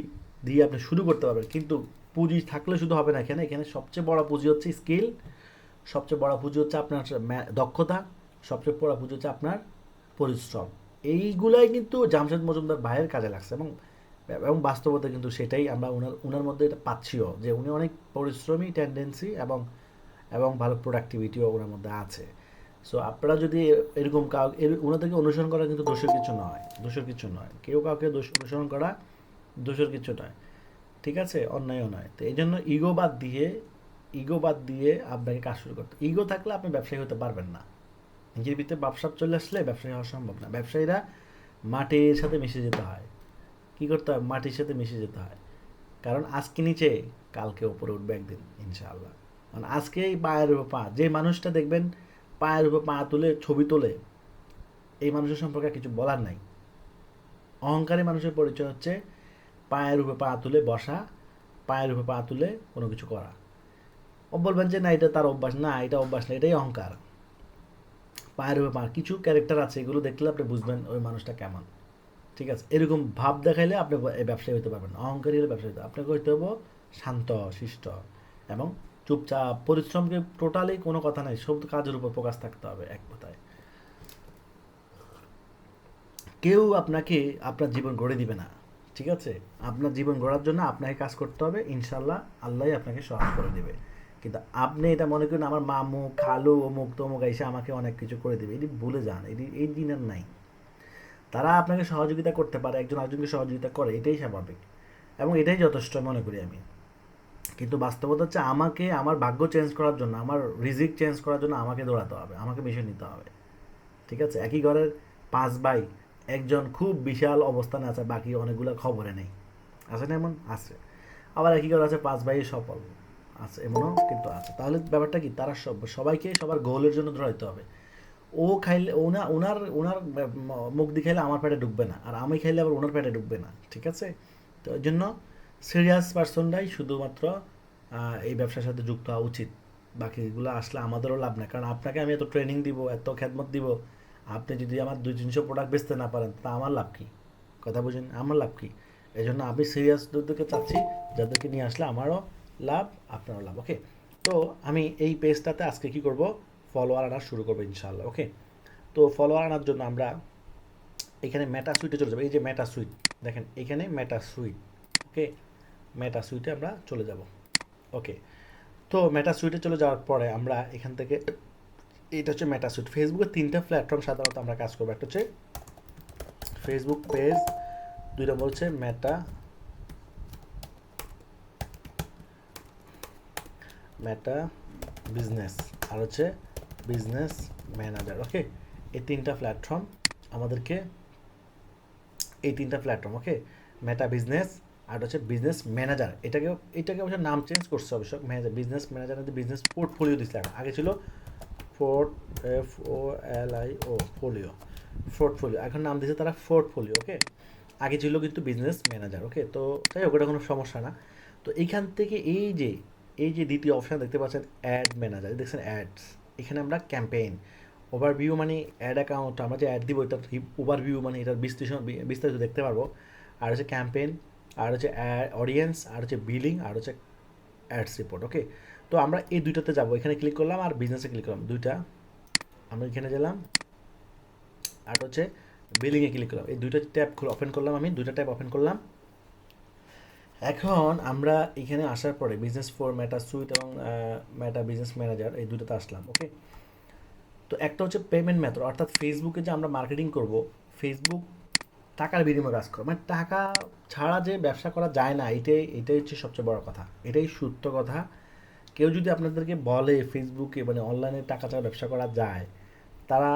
দিয়ে আপনি শুরু করতে পারবেন। কিন্তু পুঁজি থাকলে শুধু হবে না, এখানে এখানে সবচেয়ে বড় পুঁজি হচ্ছে স্কিল, সবচেয়ে বড় পুঁজি হচ্ছে আপনার দক্ষতা, সবচেয়ে বড় পুঁজি হচ্ছে আপনার পরিশ্রম। এইগুলাই কিন্তু জামশেদ মজুমদার ভাইয়ের কাজে লাগছে, এবং এবং বাস্তবতা কিন্তু সেটাই আমরা ওনার মধ্যে এটা পাচ্ছিও, যে উনি অনেক পরিশ্রমী টেন্ডেন্সি, এবং এবং ভালো প্রোডাক্টিভিটিও ওনার মধ্যে আছে। সো আপনারা যদি এরকম ওনাদেরকে অনুসরণ করা কিন্তু দোষের কিছু নয়, দোষের কিছু নয়। কেউ কাউকে অনুসরণ করা দোষের কিছু নয়, ঠিক আছে, অন্যায়ও নয়। তো এই জন্য ইগো বাদ দিয়ে আপনাকে কাজ শুরু করতে। ইগো থাকলে আপনি ব্যবসায়ী হতে পারবেন না। নিজের ভিতরে ব্যবসা চলে আসলে ব্যবসায়ী হওয়া সম্ভব না। ব্যবসায়ীরা মাটির সাথে মিশে যেতে হয়। কী করতে হয়? মাটির সাথে মিশে যেতে হয়। কারণ আজকে নিচে, কালকে উপরে উঠবে একদিন ইনশাআল্লাহ। মানে আজকেই পায়ের উপর পা, যে মানুষটা দেখবেন পায়ের উপর পা তুলে ছবি তোলে, এই মানুষের সম্পর্কে কিছু বলার নাই। অহংকারী মানুষের পরিচয় হচ্ছে পায়ের উপর পা তুলে বসা, পায়ের উপর পা তুলে কোনো কিছু করা। ও বলবেন যে না এটা তার অভ্যাস, না এটা অভ্যাস না, এটাই অহংকার। পায়ের উপর পা, কিছু ক্যারেক্টার আছে, এগুলো দেখলে আপনি বুঝবেন ওই মানুষটা কেমন। ঠিক আছে, এরকম ভাব দেখাইলে আপনি এই ব্যবসায়ী হতে পারবেন না। অহংকারী হলে ব্যবসায়ী হতে, আপনাকে হইতে হবে শান্ত শিষ্ট এবং চুপচাপ। পরিশ্রমকে টোটালি কোনো কথা নাই, সব কাজের উপর ফোকাস থাকতে হবে, এক কথায়। কেউ আপনাকে আপনার জীবন গড়ে দিবে না, ঠিক আছে? আপনার জীবন গড়ার জন্য আপনাকে কাজ করতে হবে, ইনশাল্লাহ আল্লাহই আপনাকে সহায় করে দেবে। কিন্তু আপনি এটা মনে করেন আমার মামু খালু অমুক তমুক এসে আমাকে অনেক কিছু করে দেবে, এটি ভুলে যান। এই দিন আর নাই। তারা আপনাকে সহযোগিতা করতে পারে, একজন আরেকজনকে সহযোগিতা করে, এটাই স্বাভাবিক এবং এটাই যথেষ্ট মনে করি আমি। কিন্তু বাস্তবতা হচ্ছে আমাকে আমার ভাগ্য চেঞ্জ করার জন্য, আমার রিজিক চেঞ্জ করার জন্য আমাকে দৌড়াতে হবে, আমাকে মিশন নিতে হবে। ঠিক আছে, একই ঘরের 5 ভাই, একজন খুব বিশাল অবস্থানে আছে, বাকি অনেকগুলো খবরে নেই, আছে না? এমন আছে। আবার একই ঘরে আছে 5 ভাই সফল আছে, এমনও কিন্তু আছে। তাহলে ব্যাপারটা কি, তারা সবাইকে সবার গোলের জন্য দৌড়াইতে হবে। ও খাইলে ওনার ওনার মুখ দিয়ে খাইলে আমার পেটে ঢুকবে না, আর আমি খাইলে আবার ওনার পেটে ঢুকবে না, ঠিক আছে? তো ওই জন্য সিরিয়াস পার্সনরাই শুধুমাত্র এই ব্যবসার সাথে যুক্ত হওয়া উচিত। বাকিগুলো আসলে আমাদেরও লাভ নাই, কারণ আপনাকে আমি এত ট্রেনিং দিব, এত খেদমত দিব, আপনি যদি আমার 200-300 প্রোডাক্ট বেচতে না পারেন তা আমার লাভ কী? কথা বুঝেন, আমার লাভ কী? এই জন্য আমি সিরিয়াসদেরকে চাচ্ছি, যাদেরকে নিয়ে আসলে আমারও লাভ, আপনারও লাভ। ওকে, তো আমি এই পেজটাতে আজকে কি করব, ফলোয়ার আনা শুরু করবো ইনশাআল্লাহ। ওকে, তো ফলোয়ার আনার জন্য আমরা এখানে মেটা সুইটে চলে যাবো। এই যে মেটা সুইট, দেখেন এখানে মেটা সুইট। ওকে, মেটা সুইটে আমরা চলে যাব। ওকে, তো মেটা সুইটে চলে যাওয়ার পরে আমরা এখান থেকে, এটা হচ্ছে মেটা সুইট। ফেসবুকের 3টা প্ল্যাটফর্ম সাধারণত আমরা কাজ করবো। একটা হচ্ছে ফেসবুক পেজ, 2 নম্বর হচ্ছে মেটা মেটা বিজনেস, আর হচ্ছে বিজনেস ম্যানেজার। ওকে, এই 3টা প্ল্যাটফর্ম আমাদেরকে, এই 3টা প্ল্যাটফর্ম, ওকে, মেটা বিজনেস আর হচ্ছে বিজনেস ম্যানেজার। এটাকে অবশ্য নাম চেঞ্জ করছে অবশ্য, manager, business manager, business portfolio দিচ্ছে। আগে ছিল FOLIO, ফোলিও, পোর্টফোলিও, এখন নাম দিয়েছে তারা পোর্টফোলিও। ওকে, আগে ছিল কিন্তু বিজনেস ম্যানেজার। ওকে, তো যাই হোক, ওটা কোনো সমস্যা না। তো এইখান থেকে এই যে দ্বিতীয় অপশান দেখতে পাচ্ছেন, অ্যাড ম্যানেজার, দেখছেন অ্যাডস, এখানে আমরা ক্যাম্পেইন, ওভারভিউ মানে অ্যাড অ্যাকাউন্ট, আমরা যে অ্যাড দিব এটার ওভারভিউ মানে এটার বিস্তারিত দেখতে পারবো। আর হচ্ছে ক্যাম্পেইন, আর হচ্ছে অডিয়েন্স, আর হচ্ছে বিলিং, আর হচ্ছে অ্যাডস রিপোর্ট। ওকে, তো আমরা এই দুইটাতে যাবো, এখানে ক্লিক করলাম আর বিজনেসে ক্লিক করলাম, দুইটা আমরা এখানে গেলাম, আর হচ্ছে বিলিংয়ে ক্লিক করলাম। এই দুইটা ট্যাব ওপেন করলাম, আমি দুইটা ট্যাব ওপেন করলাম। এখন আমরা এখানে আসার পরে বিজনেস ফর মেটা সুইট এবং মেটা বিজনেস ম্যানেজার, এই দুটোতে আসলাম। ওকে, তো একটা হচ্ছে পেমেন্ট মেথড, অর্থাৎ ফেসবুকে যে আমরা মার্কেটিং করব, ফেসবুক টাকার বিনিময়ে কাজ করে, মানে টাকা ছাড়া যে ব্যবসা করা যায় না, এটাই হচ্ছে সবচেয়ে বড় কথা, এটাই সত্য কথা। কেউ যদি আপনাদেরকে বলে ফেসবুকে মানে অনলাইনে টাকা ছাড়া ব্যবসা করা যায়, তারা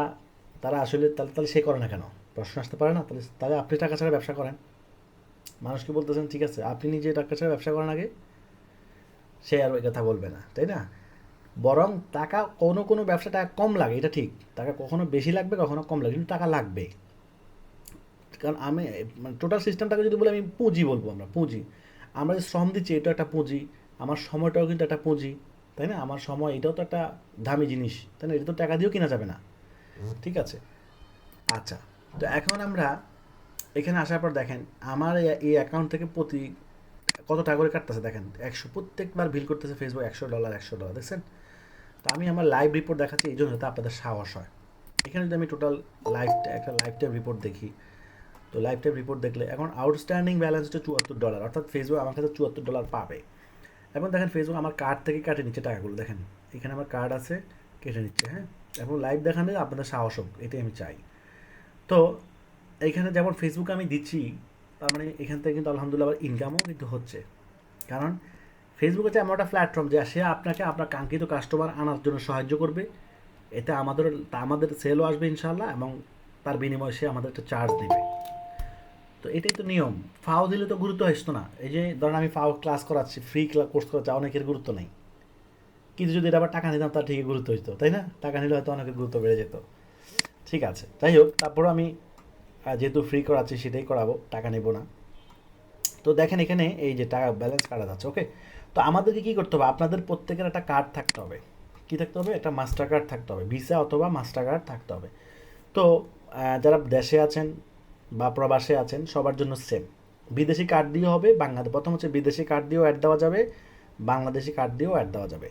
তারা আসলে তাহলে সে করে না কেন? প্রশ্ন আসতে পারে না? তাহলে আপনি টাকা ছাড়া ব্যবসা করেন। মানুষকে বলতেছেন ঠিক আছে, আপনি নিজে টাকা ছাড়া ব্যবসা করেন আগে, সে আর ওই কথা বলবে না, তাই না? বরং টাকা কোনো ব্যবসা টাকা কম লাগে, এটা ঠিক, টাকা কখনো বেশি লাগবে, কখনো কম লাগবে, কিন্তু টাকা লাগবে। কারণ আমি মানে টোটাল সিস্টেমটাকে যদি বলি, আমি পুঁজি বলবো, আমরা যে শ্রম দিচ্ছি এটা একটা পুঁজি, আমার সময়টাও কিন্তু একটা পুঁজি, তাই না? আমার সময় এটাও তো একটা দামি জিনিস, তাই না? এটা তো টাকা দিয়েও কেনা যাবে না। ঠিক আছে, আচ্ছা, তো এখন আমরা এখানে আসার পর দেখেন আমার এই অ্যাকাউন্ট থেকে প্রতি কত টাকা করে কাটতেছে, দেখেন 100, প্রত্যেকবার বিল করতেছে ফেসবুক $100 $100, দেখছেন? তো আমি আমার লাইভ রিপোর্ট দেখাচ্ছি, এই জন্য যাতে আপনাদের সাহস হয়। এখানে যদি আমি টোটাল একটা লাইফ টাইম রিপোর্ট দেখি, তো লাইফ টাইম রিপোর্ট দেখলে এখন আউটস্ট্যান্ডিং ব্যালেন্স হচ্ছে $74, অর্থাৎ ফেসবুক আমার কাছে $74 পাবে। এখন দেখেন ফেসবুক আমার কার্ড থেকে কাটে নিচ্ছে টাকাগুলো, দেখেন এখানে আমার কার্ড আছে, কেটে নিচ্ছে। হ্যাঁ, এখন লাইভ দেখানো আপনাদের সাহস হোক, এটাই আমি চাই। তো এইখানে যেমন ফেসবুকে আমি দিচ্ছি, তার মানে এখান থেকে কিন্তু আলহামদুলিল্লাহ আবার ইনকামও কিন্তু হচ্ছে। কারণ ফেসবুক হচ্ছে এমন একটা প্ল্যাটফর্ম যে সে আপনাকে আপনার কাঙ্ক্ষিত কাস্টমার আনার জন্য সাহায্য করবে, এতে আমাদের সেলও আসবে ইনশাল্লাহ, এবং তার বিনিময়ে সে আমাদের একটা চার্জ দেবে। তো এটাই তো নিয়ম। ফাও দিলে তো গুরুত্ব আসতো না। এই যে ধরেন আমি ফাও ক্লাস করাচ্ছি, ফ্রি কোর্স করাচ্ছি, অনেকের গুরুত্ব নেই, কিন্তু যদি এটা আবার টাকা নিতাম তার ঠিকই গুরুত্ব হতো, তাই না? টাকা নিলে হয়তো অনেকের গুরুত্ব বেড়ে যেত। ঠিক আছে, যাই হোক, তারপরও আমি যেহেতু ফ্রি করাচ্ছি সেটাই করাবো, টাকা নেব না। তো দেখেন এখানে এই যে টাকা ব্যালেন্স কাটা যাচ্ছে। ওকে, তো আমাদেরকে কী করতে হবে, আপনাদের প্রত্যেকের একটা কার্ড থাকতে হবে। কী থাকতে হবে? একটা মাস্টার কার্ড থাকতে হবে, ভিসা অথবা মাস্টার কার্ড থাকতে হবে। তো যারা দেশে আছেন বা প্রবাসে আছেন সবার জন্য সেম, বিদেশি কার্ড দিয়ে হবে। প্রথম হচ্ছে বিদেশি কার্ড দিয়েও অ্যাড দেওয়া যাবে, বাংলাদেশি কার্ড দিয়েও অ্যাড দেওয়া যাবে।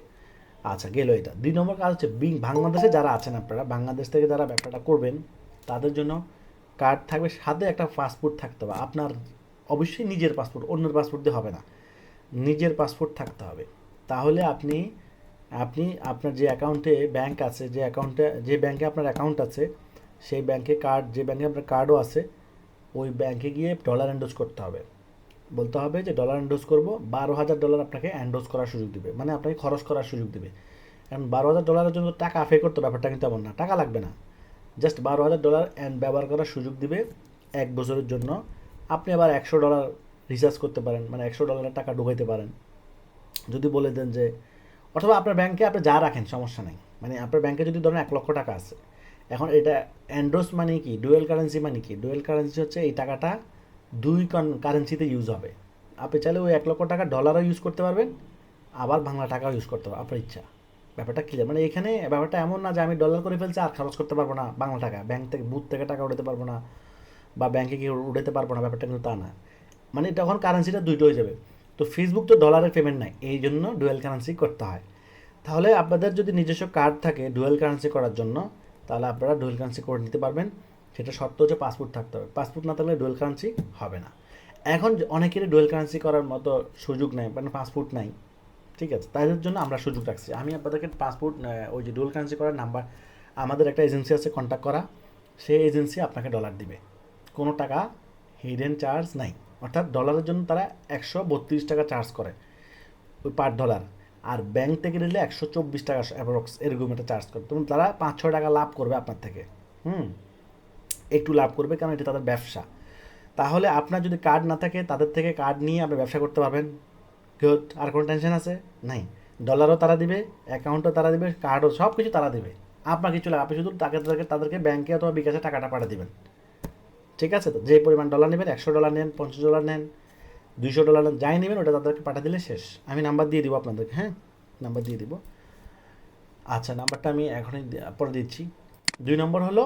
আচ্ছা, গেল এটা। 2 নম্বর কাজ হচ্ছে বাংলাদেশে যারা আছেন, আপনারা বাংলাদেশ থেকে যারা ব্যবসাটা করবেন, তাদের জন্য কার্ড থাকবে, সাথে একটা পাসপোর্ট থাকতে হবে আপনার, অবশ্যই নিজের পাসপোর্ট, অন্যের পাসপোর্ট দিয়ে হবে না, নিজের পাসপোর্ট থাকতে হবে। তাহলে আপনি আপনি আপনার যে অ্যাকাউন্টে ব্যাংক আছে, যে ব্যাংকে আপনার অ্যাকাউন্ট আছে, সেই ব্যাংকে যে ব্যাংকে আপনার কার্ডও আছে, ওই ব্যাংকে গিয়ে ডলার এন্ডোজ করতে হবে। বলতে হবে যে ডলার এন্ডোজ করবো, $12,000 আপনাকে এন্ডোজ করার সুযোগ দিবে, মানে আপনাকে খরচ করার সুযোগ দিবে। কারণ $12,000 জন্য টাকা পে করতে, ব্যাপারটা কিন্তু এমন না, টাকা লাগবে না, জাস্ট $12,000 ব্যবহার করার সুযোগ দিবে 1 বছরের জন্য। আপনি আবার $100 রিচার্জ করতে পারেন, মানে $100 টাকা ঢুকাইতে পারেন যদি বলে দেন যে, অথবা আপনার ব্যাংকে আপনি যা রাখেন সমস্যা নেই, মানে আপনার ব্যাংকে যদি ধরেন $1,00,000 আছে, এখন এটা এন্ডোস মানে কি, ডুয়েল কারেন্সি মানে কি, ডুয়েল কারেন্সি হচ্ছে এই টাকাটা দুই কারেন্সিতে ইউজ হবে। আপনি চাইলে ওই 1,00,000 টাকা ডলারও ইউজ করতে পারবেন, আবার বাংলা টাকাও ইউজ করতে পারবেন, আপনার ইচ্ছা। ব্যাপারটা ক্লিয়ার, মানে এখানে ব্যাপারটা এমন না যে আমি ডলার করে ফেলছি আর খরচ করতে পারবো না বাংলা টাকা, ব্যাংক থেকে বুথ থেকে টাকা উঠাতে পারবো না, বা ব্যাংকে গিয়ে উঠাতে পারবো না, ব্যাপারটা কিন্তু তা না। মানে তখন কারেন্সিটা দুইটো হয়ে যাবে। তো ফেসবুক তো ডলারের পেমেন্ট নাই, এই জন্য ডুয়েল কারেন্সি করতে হয়। তাহলে আপনাদের যদি নিজস্ব কার্ড থাকে ডুয়েল কারেন্সি করার জন্য, তাহলে আপনারা ডুয়েল কারেন্সি করে নিতে পারবেন। সেটা শর্ত হচ্ছে পাসপোর্ট থাকতে হবে, পাসপোর্ট না থাকলে ডুয়েল কারেন্সি হবে না। এখন অনেকেরই ডুয়েল কারেন্সি করার মতো সুযোগ নেই, মানে পাসপোর্ট নাই, ঠিক আছে, তাদের জন্য আমরা সুযোগ রাখছি। আমি আপনাদেরকে পাসপোর্ট, ওই যে ডুয়েল কারেন্সি করার নাম্বার, আমাদের একটা এজেন্সি আছে কন্ট্যাক্ট করা, সেই এজেন্সি আপনাকে ডলার দিবে, কোনো টাকা হিডেন চার্জ নাই। অর্থাৎ ডলারের জন্য তারা 132 টাকা চার্জ করে ওই পার ডলার, আর ব্যাংক থেকে নিলে 124 টাকা অ্যাপ্রক্স এরকম একটা চার্জ করে। তখন তারা 5-6 টাকা লাভ করবে আপনার থেকে, একটু লাভ করবে, কারণ এটা তাদের ব্যবসা। তাহলে আপনার যদি কার্ড না থাকে, তাদের থেকে কার্ড নিয়ে আপনি ব্যবসা করতে পারবেন। গুড, আর কোনো টেনশন আছে নাই। ডলারও তারা দিবে, অ্যাকাউন্টও তারা দিবে, কার্ডও, সব কিছু তারা দিবে। আপনার কিছু লাগে, আপনি শুধু তাদেরকে ব্যাংকে অথবা বিকাশে টাকাটা পাঠিয়ে দেবেন, ঠিক আছে? তো যে পরিমাণ ডলার নেবেন, $100 নেন, $50 নেন, $200 নেন, যাই নেবেন ওটা তাদেরকে পাঠিয়ে দিলে শেষ। আমি নাম্বার দিয়ে দিব আপনাদেরকে, হ্যাঁ, নাম্বার দিয়ে দিব। আচ্ছা, নাম্বারটা আমি এখনই পরে দিচ্ছি। 2 নম্বর হলো,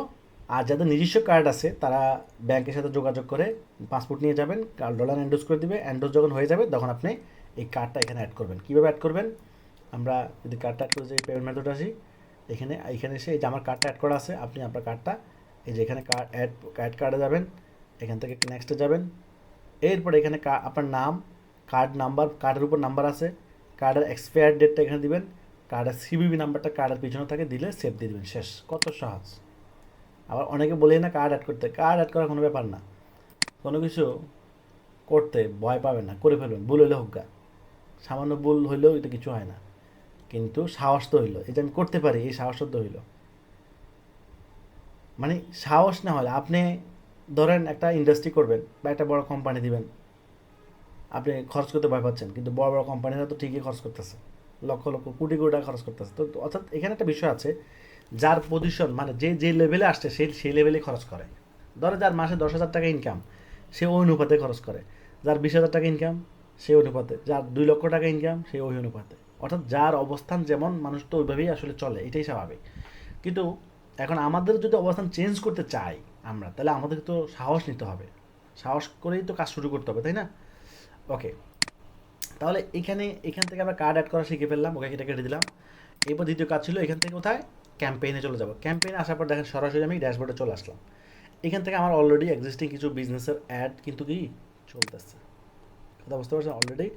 আর যাদের নিজস্ব কার্ড আছে তারা ব্যাংকের সাথে যোগাযোগ করে পাসপোর্ট নিয়ে যাবেন, ডলার এন্ডোজ করে দিবে। এন্ডোজ যখন হয়ে যাবে তখন আপনি এই কার্ডটা এখানে অ্যাড করবেন। কীভাবে অ্যাড করবেন? আমরা যদি কার্ডটা অ্যাড করে যে পেমেন্ট মেথড আসি, এখানে এসে এই যে আমার কার্ডটা অ্যাড করা আছে, আপনি আপনার কার্ডটা এই যে এখানে অ্যাড কার্ডে যাবেন, এখান থেকে নেক্সটে যাবেন। এরপরে এখানে আপনার নাম, কার্ড নাম্বার, কার্ডের উপর নাম্বার আছে, কার্ডের এক্সপায়ার ডেটটা এখানে দিবেন, কার্ডের সিভিভি নাম্বারটা কার্ডের পিছনে থাকে, দিলে সেভ দিয়ে দেবেন, শেষ। কত সহজ! আবার অনেকে বলেই না কার্ড অ্যাড করতে, কার্ড অ্যাড করার কোনো ব্যাপার না। কোনো কিছু করতে ভয় পাবেন না, করে ফেলবেন, ভুল হইলে হোক গা, সামান্য ভুল হইলেও এটা কিছু হয় না, কিন্তু সাহস তো হইলো, এই যে আমি করতে পারি, এই সাহসটা তো হইলো। মানে সাহস না হলে আপনি ধরেন একটা ইন্ডাস্ট্রি করবেন বা একটা বড় কোম্পানি দিবেন, আপনি খরচ করতে ভয় পাচ্ছেন, কিন্তু বড় বড় কোম্পানিরা তো ঠিকই খরচ করতেছে, লক্ষ লক্ষ কোটি কোটি টাকা খরচ করতেছে। তো অর্থাৎ এখানে একটা বিষয় আছে, যার পজিশন, মানে যে লেভেলে আসছে সেই লেভেলে খরচ করে। ধরো যার মাসে 10,000 টাকা ইনকাম, সে ওই অনুপাতে খরচ করে। যার 20,000 টাকা ইনকাম, সেই অনুপাতে। যার 2 লক্ষ টাকা ইনকাম, সেই ওই অনুপাতে। অর্থাৎ যার অবস্থান যেমন, মানুষ তো ওইভাবেই আসলে চলে, এটাই স্বাভাবিক। কিন্তু এখন আমাদের যদি অবস্থান চেঞ্জ করতে চাই আমরা, তাহলে আমাদের তো সাহস নিতে হবে, সাহস করেই তো কাজ শুরু করতে হবে, তাই না? ওকে, তাহলে এখান থেকে আমরা কার্ড অ্যাড করা শিখে ফেললাম, ওকে, এটা কেটে দিলাম। এরপর দ্বিতীয় কাজ ছিল, এখান থেকে কোথায়, ক্যাম্পেইনে চলে যাব। ক্যাম্পেইনে আসার পর দেখেন সরাসরি আমি ড্যাশবোর্ডে চলে আসলাম। এখান থেকে আমার অলরেডি এক্সিস্টিং কিছু বিজনেসের অ্যাড কিন্তু কি চলতেছে, কথা বুঝতে পারছেন? অলরেডি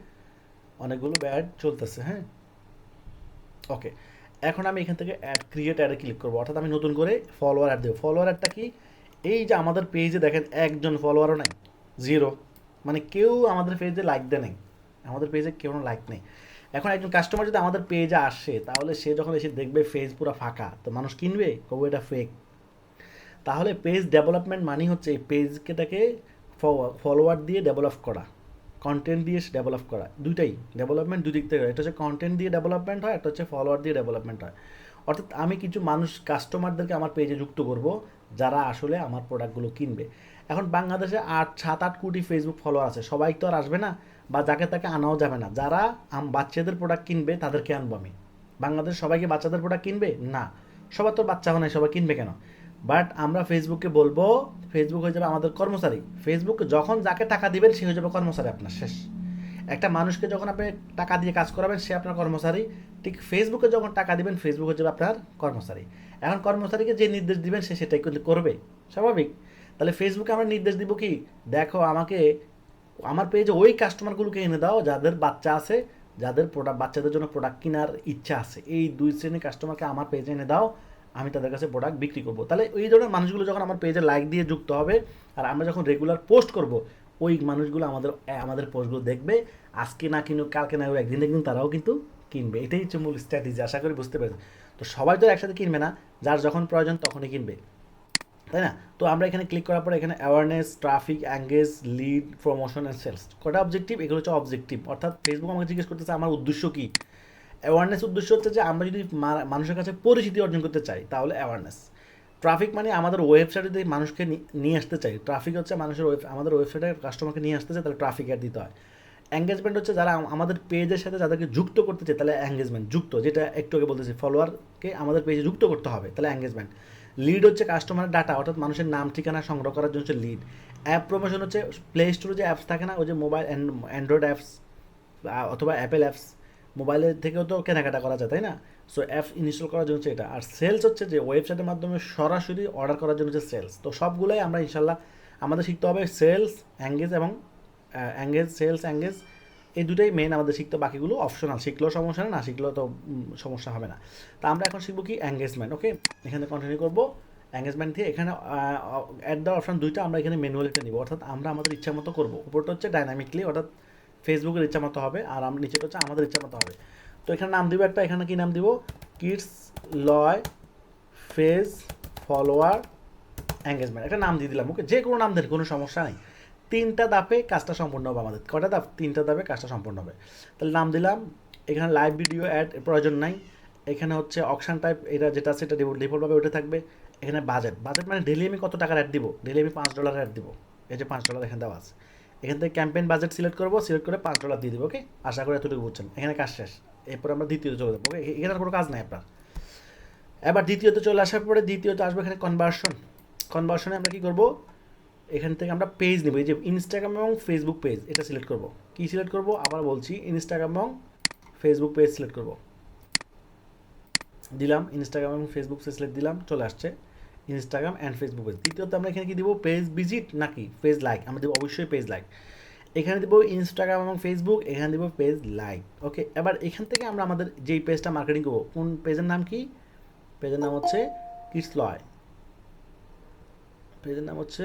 অনেকগুলো অ্যাড চলতেছে, হ্যাঁ। ওকে, এখন আমি এখান থেকে ক্রিয়েট অ্যাডে ক্লিক করবো, অর্থাৎ আমি নতুন করে ফলোয়ার অ্যাড দেবো। ফলোয়ার অ্যাডটা কি? এই যে আমাদের পেজে দেখেন একজন ফলোয়ারও নাই, জিরো, মানে কেউ আমাদের পেজে লাইক দেয় নাই, আমাদের পেজে কেউ লাইক নেই। এখন একজন কাস্টমার যদি আমাদের পেজে আসে, তাহলে সে যখন এসে দেখবে পেজ পুরো ফাঁকা, তো মানুষ কিনবে, কবে এটা ফেক। তাহলে পেজ ডেভেলপমেন্ট মানে হচ্ছে এই পেজটাকে ফলোয়ার দিয়ে ডেভেলপ করা, কন্টেন্ট দিয়ে ডেভেলপ করা, দুইটাই ডেভেলপমেন্ট দুই দিক থেকে হয়। একটা হচ্ছে কন্টেন্ট দিয়ে ডেভেলপমেন্ট হয়, একটা হচ্ছে ফলোয়ার দিয়ে ডেভেলপমেন্ট হয়। অর্থাৎ আমি কিছু মানুষ, কাস্টমারদেরকে আমার পেজে যুক্ত করব, যারা আসলে আমার প্রোডাক্টগুলো কিনবে। এখন বাংলাদেশে 7-8 কোটি ফেসবুক ফলোয়ার আছে, সবাই তো আর আসবে না, বা যাকে তাকে আনাও যাবে না। যারা বাচ্চাদের প্রোডাক্ট কিনবে তাদেরকে আনবো আমি। বাংলাদেশ সবাইকে বাচ্চাদের প্রোডাক্ট কিনবে না, সবার তো বাচ্চা হয় না, সবাই কিনবে কেন? বাট আমরা ফেসবুককে বলবো, ফেসবুক হয়ে যাবে আমাদের কর্মচারী। ফেসবুক যখন যাকে টাকা দিবেন সে হয়ে যাবে কর্মচারী আপনার, শেষ। একটা মানুষকে যখন আপনি টাকা দিয়ে কাজ করাবেন, সে আপনার কর্মচারী। ঠিক ফেসবুকে যখন টাকা দিবেন, ফেসবুক হয়ে যাবে আপনার কর্মচারী। এখন কর্মচারীকে যে নির্দেশ দিবেন সে সেটাই কিন্তু করবে, স্বাভাবিক। তাহলে ফেসবুকে আমরা নির্দেশ দিব কি, দেখো আমাকে আমার পেজে ওই কাস্টমারগুলোকে এনে দাও যাদের বাচ্চা আছে, যাদের বাচ্চাদের জন্য প্রোডাক্ট কেনার ইচ্ছা আছে, এই 2 শ্রেণীর কাস্টমারকে আমার পেজে এনে দাও, আমি তাদের কাছে প্রোডাক্ট বিক্রি করবো। তাহলে এই ধরনের মানুষগুলো যখন আমার পেজে লাইক দিয়ে যুক্ত হবে, আর আমরা যখন রেগুলার পোস্ট করব, ওই মানুষগুলো আমাদের পোস্টগুলো দেখবে, আজকে না কিনুক, কালকে না, একদিন একদিন তারাও কিন্তু কিনবে। এটাই হচ্ছে মূল স্ট্র্যাটেজি, আশা করি বুঝতে পেরেছি। তো সবাই তো একসাথে কিনবে না, যার যখন প্রয়োজন তখনই কিনবে, তাই না? তো আমরা এখানে ক্লিক করার পর এখানে awareness, traffic, engage, lead, promotion and sales, কটা অবজেক্টিভ, এগুলো হচ্ছে অবজেক্টিভ। অর্থাৎ ফেসবুক আমাকে জিজ্ঞেস করতেছে আমার উদ্দেশ্য কী। অ্যাওয়ারনেস উদ্দেশ্য হচ্ছে যে আমরা যদি মানুষের কাছে পরিচিতি অর্জন করতে চাই, তাহলে অ্যাওয়ারনেস। ট্রাফিক মানে আমাদের ওয়েবসাইটে যদি মানুষকে নিয়ে আসতে চাই, ট্রাফিক হচ্ছে আমাদের ওয়েবসাইটে কাস্টমারকে নিয়ে আসতে চাই, তাহলে ট্রাফিক অ্যাড দিতে হয়। এঙ্গেজমেন্ট হচ্ছে যারা আমাদের পেজের সাথে যাদেরকে যুক্ত করতে চায় তাহলে এঙ্গেজমেন্ট, যুক্ত যেটা একটু আগে বলতেছি, ফলোয়ারকে আমাদের পেজে যুক্ত করতে হবে তাহলে এঙ্গেজমেন্ট। লিড হচ্ছে কাস্টমারের ডাটা, অর্থাৎ মানুষের নাম ঠিকানা সংগ্রহ করার জন্য হচ্ছে লিড। অ্যাপ প্রমোশন হচ্ছে প্লে স্টোরে যে অ্যাপস থাকে না, ওই যে মোবাইল অ্যান্ড্রয়েড অ্যাপস অথবা অ্যাপেল অ্যাপস, মোবাইলের থেকেও তো কেনাকাটা করা যায় তাই না, সো অ্যাপস ইনস্টল করার জন্য হচ্ছে এটা। আর সেলস হচ্ছে যে ওয়েবসাইটের মাধ্যমে সরাসরি অর্ডার করার জন্য হচ্ছে সেলস। তো সবগুলোই আমরা ইনশাল্লাহ আমাদের শিখতে হবে, সেলস এঙ্গেজ এবং সেলস এঙ্গেজ, এই দুটোই মেন আমাদের শিখতে, বাকিগুলো অপশনাল, শিখলেও সমস্যা নেই, না শিখলেও তো সমস্যা হবে না। তা আমরা এখন শিখবো কি এঙ্গেজমেন্ট। ওকে, এখানে কন্টিনিউ করবো এঙ্গেজমেন্ট দিয়ে। এখানে অ্যাড দেওয়ার অপশন দুইটা, আমরা এখানে ম্যানুয়ালিটা নিব, অর্থাৎ আমরা আমাদের ইচ্ছা মতো করবো। উপরটা হচ্ছে ডাইনামিকলি, অর্থাৎ ফেসবুকের ইচ্ছা মতো হবে, আর আমরা নিচেটা হচ্ছে আমাদের ইচ্ছা মতো হবে। তো এখানে নাম দিব একটা, এখানে কি নাম দিব, কিডস লয় ফেজ ফলোয়ার এঙ্গেজমেন্ট, একটা নাম দিয়ে দিলাম। ওকে, যে কোনো নাম দেন, কোনো সমস্যা নেই। 3টা ধাপে কাজটা সম্পূর্ণ হবে আমাদের। কটা ধাপ? 3টা ধাপে কাজটা সম্পূর্ণ হবে। তাহলে নাম দিলাম, এখানে লাইভ ভিডিও অ্যাড প্রয়োজন নাই। এখানে হচ্ছে অকশন টাইপ, এটা যেটা আছে এটা ডিফল্টভাবে ওঠে থাকবে। এখানে বাজেট, বাজেট মানে ডেলি আমি কত টাকার অ্যাড দিব, ডেলি আমি $5 অ্যাড দিব, এই যে $5 এখানে দেওয়া আছে। এখান থেকে ক্যাম্পেইন বাজেট সিলেক্ট করবো, সিলেক্ট করে $5 দিয়ে দিব। ওকে, আশা করি এতটুকু বুঝছেন। এখানে কাজ শেষ। এরপর আমরা দ্বিতীয়তে চলে যাবো। ওকে, এখানে আর কোনো কাজ নাই আপনার। এবার দ্বিতীয়তে চলে আসার পরে দ্বিতীয়তে আসবে এখানে কনভার্সন। কনভার্সনে আমরা কী করবো, এখান থেকে আমরা পেজ নেব, এই যে ইনস্টাগ্রাম এবং ফেসবুক পেজ, এটা সিলেক্ট করব। কি সিলেক্ট করব আবার বলছি, ইনস্টাগ্রাম এবং ফেসবুক পেজ সিলেক্ট করব। দিলাম ইনস্টাগ্রাম এবং ফেসবুক পেজ সিলেক্ট দিলাম, চলে আসছে ইনস্টাগ্রাম অ্যান্ড ফেসবুক পেজ। দ্বিতীয়ত আমরা এখানে কি দিব, পেজ ভিজিট নাকি পেজ লাইক, আমরা দেবো অবশ্যই পেজ লাইক। এখানে দেবো ইনস্টাগ্রাম এবং ফেসবুক, এখানে দেবো পেজ লাইক। ওকে, এবার এখান থেকে আমরা আমাদের যেই পেজটা মার্কেটিং করবো, কোন পেজের নাম কি, পেজের নাম হচ্ছে কিডস লয়, পেজের নাম হচ্ছে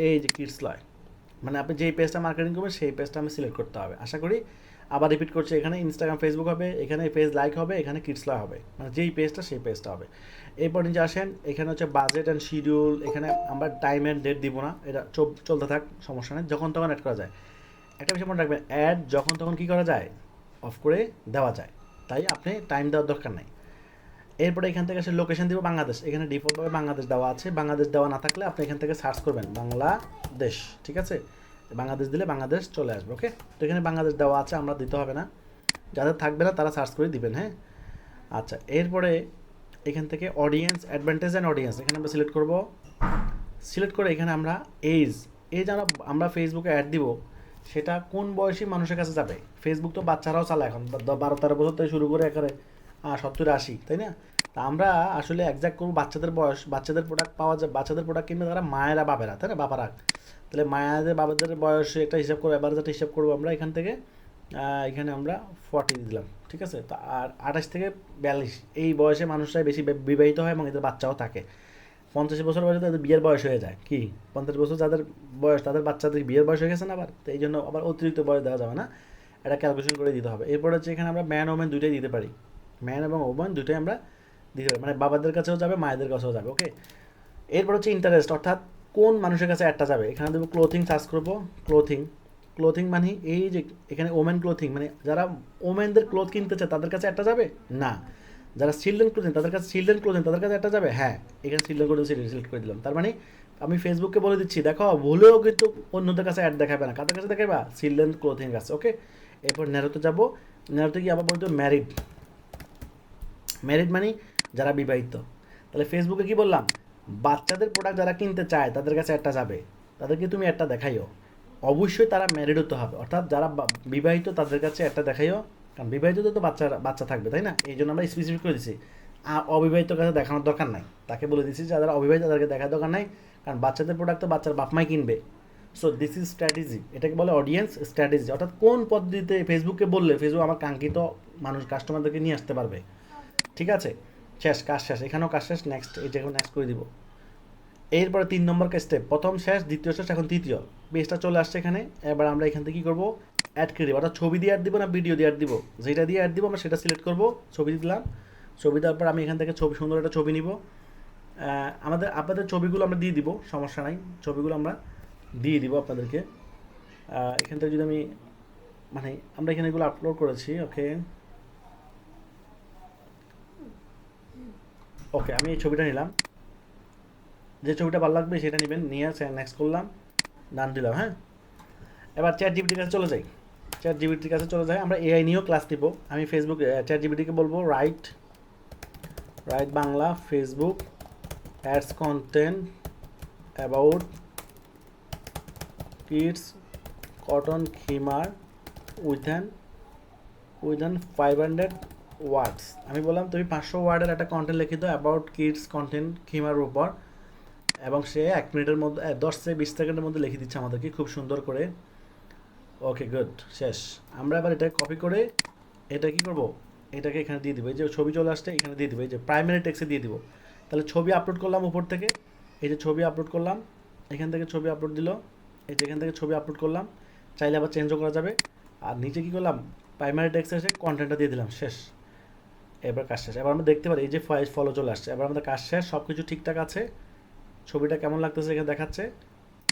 এই যে কিডস লয়, মানে আপনি যেই পেজটা মার্কেটিং করবেন সেই পেজটা আমি সিলেক্ট করতে হবে। আশা করি, আবার রিপিট করছি, এখানে ইনস্টাগ্রাম ফেসবুক হবে, এখানে পেজ লাইক হবে, এখানে কিডস লয় হবে, মানে যেই পেজটা সেই পেজটা হবে। এরপর নিচে আসেন, এখানে হচ্ছে বাজেট অ্যান্ড শিডিউল, এখানে আমরা টাইম অ্যান্ড ডেট দিব না, এটা চলতে থাক, সমস্যা নেই, যখন তখন অ্যাড করা যায়। একটা বিষয় মনে রাখবেন, অ্যাড যখন তখন কী করা যায়, অফ করে দেওয়া যায়, তাই আপনি টাইম দেওয়ার দরকার নাই। এরপরে এখান থেকে আসে লোকেশন দিব বাংলাদেশ, এখানে ডিফল্টভাবে বাংলাদেশ দেওয়া আছে, বাংলাদেশ দেওয়া না থাকলে আপনি এখান থেকে সার্চ করবেন বাংলাদেশ, ঠিক আছে, বাংলাদেশ দিলে বাংলাদেশ চলে আসবে। ওকে, তো এখানে বাংলাদেশ দেওয়া আছে, আমরা দিতে হবে না, যাদের থাকবে না তারা সার্চ করে দিবেন। হ্যাঁ, আচ্ছা, এরপরে এখান থেকে অডিয়েন্স, অ্যাডভান্টেজ অ্যান্ড অডিয়েন্স, এখানে আমরা সিলেক্ট করব। সিলেক্ট করে এখানে আমরা এজ, আমরা ফেসবুকে অ্যাড দিব, সেটা কোন বয়সী মানুষের কাছে যাবে। ফেসবুক তো বাচ্চারাও চালায় এখন, 12-13 বছর থেকে শুরু করে একেবারে 70-80, তাই না। তা আমরা আসলে একজ্যাক্ট করবো বাচ্চাদের বয়স, বাচ্চাদের প্রোডাক্ট পাওয়া যায়, বাচ্চাদের প্রোডাক্ট কিনবে তারা মায়েরা বাবেরা, তাই না, বাবারা। তাহলে মায়েদের বাবাদের বয়সে একটা হিসাব করবো, এবার যেটা হিসাব করবো আমরা এখান থেকে, এখানে আমরা 40 দিলাম, ঠিক আছে। তা আর 28 থেকে 42 এই বয়সে মানুষরাই বেশি বিবাহিত হয় এবং এদের বাচ্চাও থাকে। 50 বছর বয়সে তাদের বিয়ের বয়স হয়ে যায়, কি 50 বছর যাদের বয়স তাদের বাচ্চাদের বিয়ের বয়স হয়ে গেছে না আবার, তো এই জন্য আবার অতিরিক্ত বয়স দেওয়া যাবে না, এটা ক্যালকুলেশন করে দিতে হবে। এরপর হচ্ছে এখানে আমরা ম্যান ওমেন দুইটাই দিতে পারি, ম্যান এবং ওমেন দুইটাই আমরা দিতে পারি, মানে বাবাদের কাছেও যাবে মায়েদের কাছেও যাবে। ওকে, এরপর হচ্ছে ইন্টারেস্ট, অর্থাৎ কোন মানুষের কাছে একটা যাবে, এখানে দেবো ক্লোথিং, সার্চ করবো ক্লোথিং। ক্লোথিং মানে এই যে এখানে ওমেন ক্লোথিং, মানে যারা ওমেনদের ক্লোথ কিনতে চায় তাদের কাছে একটা যাবে না, যারা চিলড্রেন ক্লোথিং তাদের কাছে তাদের কাছে একটা যাবে। হ্যাঁ, এখানে চিলড্রেন ক্লোথিং সিলেক্ট করে দিলাম। তার মানে আমি ফেসবুককে বলে দিচ্ছি, দেখো ভুলেও কিন্তু অন্যদের কাছে অ্যাড দেখাবে না, কাদের কাছে দেখাবা, চিলড্রেন ক্লোথিং কাছে। ওকে, এরপর ন্যারোতে যাবো, ন্যারোতে গিয়ে আবার বলতে ম্যারিড, ম্যারিড মানে যারা বিবাহিত। তাহলে ফেসবুকে কি বললাম, বাচ্চাদের প্রোডাক্ট যারা কিনতে চায় তাদের কাছে একটা যাবে, তাদেরকে তুমি একটা দেখাইও, অবশ্যই তারা ম্যারিড হতে হবে, অর্থাৎ যারা বিবাহিত তাদের কাছে একটা দেখাইও, কারণ বিবাহিত তো বাচ্চা থাকবে, তাই না, এই জন্য আমরা স্পেসিফিক করে দিচ্ছি। অবিবাহিত কাছে দেখানোর দরকার নাই, তাকে বলে দিচ্ছি যারা অবিবাহিত তাদেরকে দেখার দরকার নাই, কারণ বাচ্চাদের প্রোডাক্ট তো বাচ্চার বাপমাই কিনবে। সো দিস ইজ স্ট্র্যাটেজি, এটাকে বলে অডিয়েন্স স্ট্র্যাটেজি, অর্থাৎ কোন পদ্ধতিতে ফেসবুককে বললে ফেসবুক আমার কাঙ্ক্ষিত মানুষ কাস্টমারদেরকে নিয়ে আসতে পারবে। ঠিক আছে, শেষ, কাজ শেষ, এখানেও কাজ শেষ, নেক্সট, এই যেখানে নেক্সট করে দিব। এরপরে 3 নম্বর স্টেপ, প্রথম শেষ, দ্বিতীয় শেষ, এখন তৃতীয় পেজটা চলে আসছে এখানে। এবার আমরা এখান থেকে কী করবো, অ্যাড করে দিব, অর্থাৎ ছবি দিয়ে অ্যাড দিব না ভিডিও দিয়ে অ্যাড দিব, যেটা দিয়ে অ্যাড দিব আমরা সেটা সিলেক্ট করবো। ছবি দিলাম, ছবি দেওয়ার পর আমি এখান থেকে সুন্দর একটা ছবি নিব, আপনাদের ছবিগুলো আমরা দিয়ে দিব, সমস্যা নাই, ছবিগুলো আমরা দিয়ে দিব আপনাদেরকে। এখান থেকে যদি আমি মানে আমরা এখানে এগুলো আপলোড করেছি। ওকে, আমি এই ছবিটা নিলাম, যে ছবিটা ভালো লাগবে সেটা নেবেন, নিয়ে নেক্সট করলাম, ডান দিলাম। হ্যাঁ, এবার চ্যাট জিপিটির কাছে চলে যাই। চ্যাট জিবিটির কাছে চলে যাই, আমরা এআই নিয়েও ক্লাস নিব। আমি ফেসবুক চ্যাট জিবিটিকে বলবো write Bangla Facebook ads content about kids cotton খিমার উইথ অ্যান 500 ওয়ার্ডস। আমি বললাম তুমি 500 ওয়ার্ডের একটা কন্টেন্ট লিখে দাও অ্যাবাউট কিডস কন্টেন্ট খিমার উপর, এবং সে 1 মিনিটের মধ্যে 10 থেকে 20 সেকেন্ডের মধ্যে লিখে দিচ্ছে আমাদেরকে খুব সুন্দর করে। ওকে গুড, শেষ। আমরা এবার এটা কপি করে এটা কি করব, এটাকে এখানে দিয়ে দিব। এই যে ছবি চলে আসছে এখানে দিয়ে দিব, এই যে প্রাইমারি টেক্সটে দিয়ে দিব। তাহলে ছবি আপলোড করলাম উপর থেকে, এই যে ছবি আপলোড করলাম, এখান থেকে ছবি আপলোড দিল, এই যে এখান থেকে ছবি আপলোড করলাম, চাইলে আবার চেঞ্জও করা যাবে। আর নিচে কী করলাম, প্রাইমারি টেক্সটে এসে কন্টেন্টটা দিয়ে দিলাম, শেষ। এবার কাজ শেষ। এবার আমরা দেখতে পারি এই যে ফলো চলে আসছে। এবার আমাদের কাজ শেষ, সব কিছু ঠিকঠাক আছে, ছবিটা কেমন লাগতেছে এখানে দেখাচ্ছে,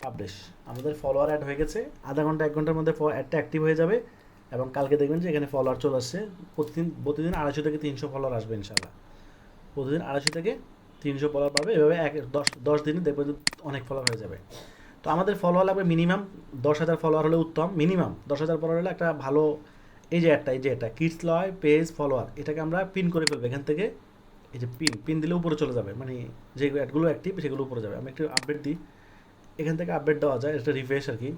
পাবলিশ। আমাদের ফলোয়ার অ্যাড হয়ে গেছে, আধা ঘন্টা 1 ঘন্টার মধ্যে অ্যাডটা অ্যাক্টিভ হয়ে যাবে, এবং কালকে দেখবেন যে এখানে ফলোয়ার চলে আসছে। প্রতিদিন 250 থেকে 300 ফলোয়ার আসবে ইনশাল্লাহ। প্রতিদিন 250 থেকে 300 ফলোয়ার পাবে, এভাবে 10 দিনে দেখবেন যে অনেক ফলোয়ার হয়ে যাবে। তো আমাদের ফলোয়ার লাগবে মিনিমাম 10,000 ফলোয়ার হলে উত্তম, মিনিমাম 10,000 ফলোয়ার হলে একটা ভালো। এই যে এটা কিডস লয় পেজ ফলোয়ার, এটাকে আমরা পিন করে ফেলবো এখান থেকে। এই যে পিন দিলে উপরে চলে যাবে, মানে যে অ্যাডগুলো অ্যাক্টিভ সেগুলো উপরে যাবে। আমি একটু আপডেট দিই, এখান থেকে আপডেট দেওয়া যায়, এটা রিফ্রেশ আর কি।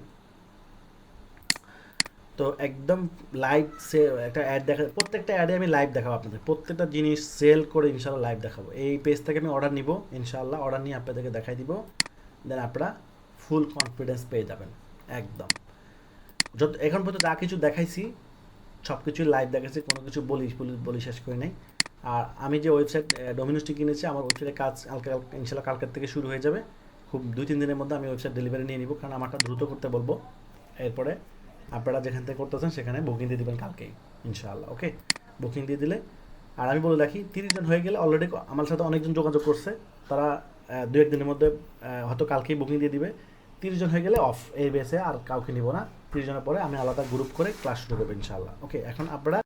তো একদম লাইভ সে একটা অ্যাড দেখা, প্রত্যেকটা অ্যাডে আমি লাইভ দেখাবো আপনাদের, প্রত্যেকটা জিনিস সেল করে ইনশাল্লাহ লাইভ দেখাবো। এই পেজ থেকে আমি অর্ডার নিব ইনশাল্লাহ, অর্ডার নিয়ে আপনাদেরকে দেখাই দিব, দেন আপনারা ফুল কনফিডেন্স পেয়ে যাবেন একদম। এখন পর্যন্ত যা কিছু দেখাইছি সব কিছুই লাইভ দেখাচ্ছি, কোনো কিছু বলি শেষ করি নাই। আর আমি যে ওয়েবসাইট ডোমিনোসটি কিনেছি, আমার ওয়েবসাইটের কাজ ইনশাল্লাহ কালকের থেকে শুরু হয়ে যাবে। খুব 2-3 দিনের মধ্যে আমি ওয়েবসাইট ডেলিভারি নিয়ে নিব, কারণ আমারটা দ্রুত করতে বলবো। এরপরে আপনারা যেখান থেকে করতেছেন সেখানে বুকিং দিয়ে দেবেন কালকেই ইনশাআল্লাহ। ওকে, বুকিং দিয়ে দিলে, আর আমি বলে রাখি 30 জন হয়ে গেলে, অলরেডি আমার সাথে অনেকজন যোগাযোগ করছে, তারা 2-1 দিনের মধ্যে হয়তো কালকেই বুকিং দিয়ে দিবে। 30 জন হয়ে গেলে অফ, এই বেসে আর কাউকে নিব না। 30 জনের পরে আমি আলাদা গ্রুপ করে ক্লাস শুরু করবো ইনশাআল্লাহ। ওকে, এখন আপনারা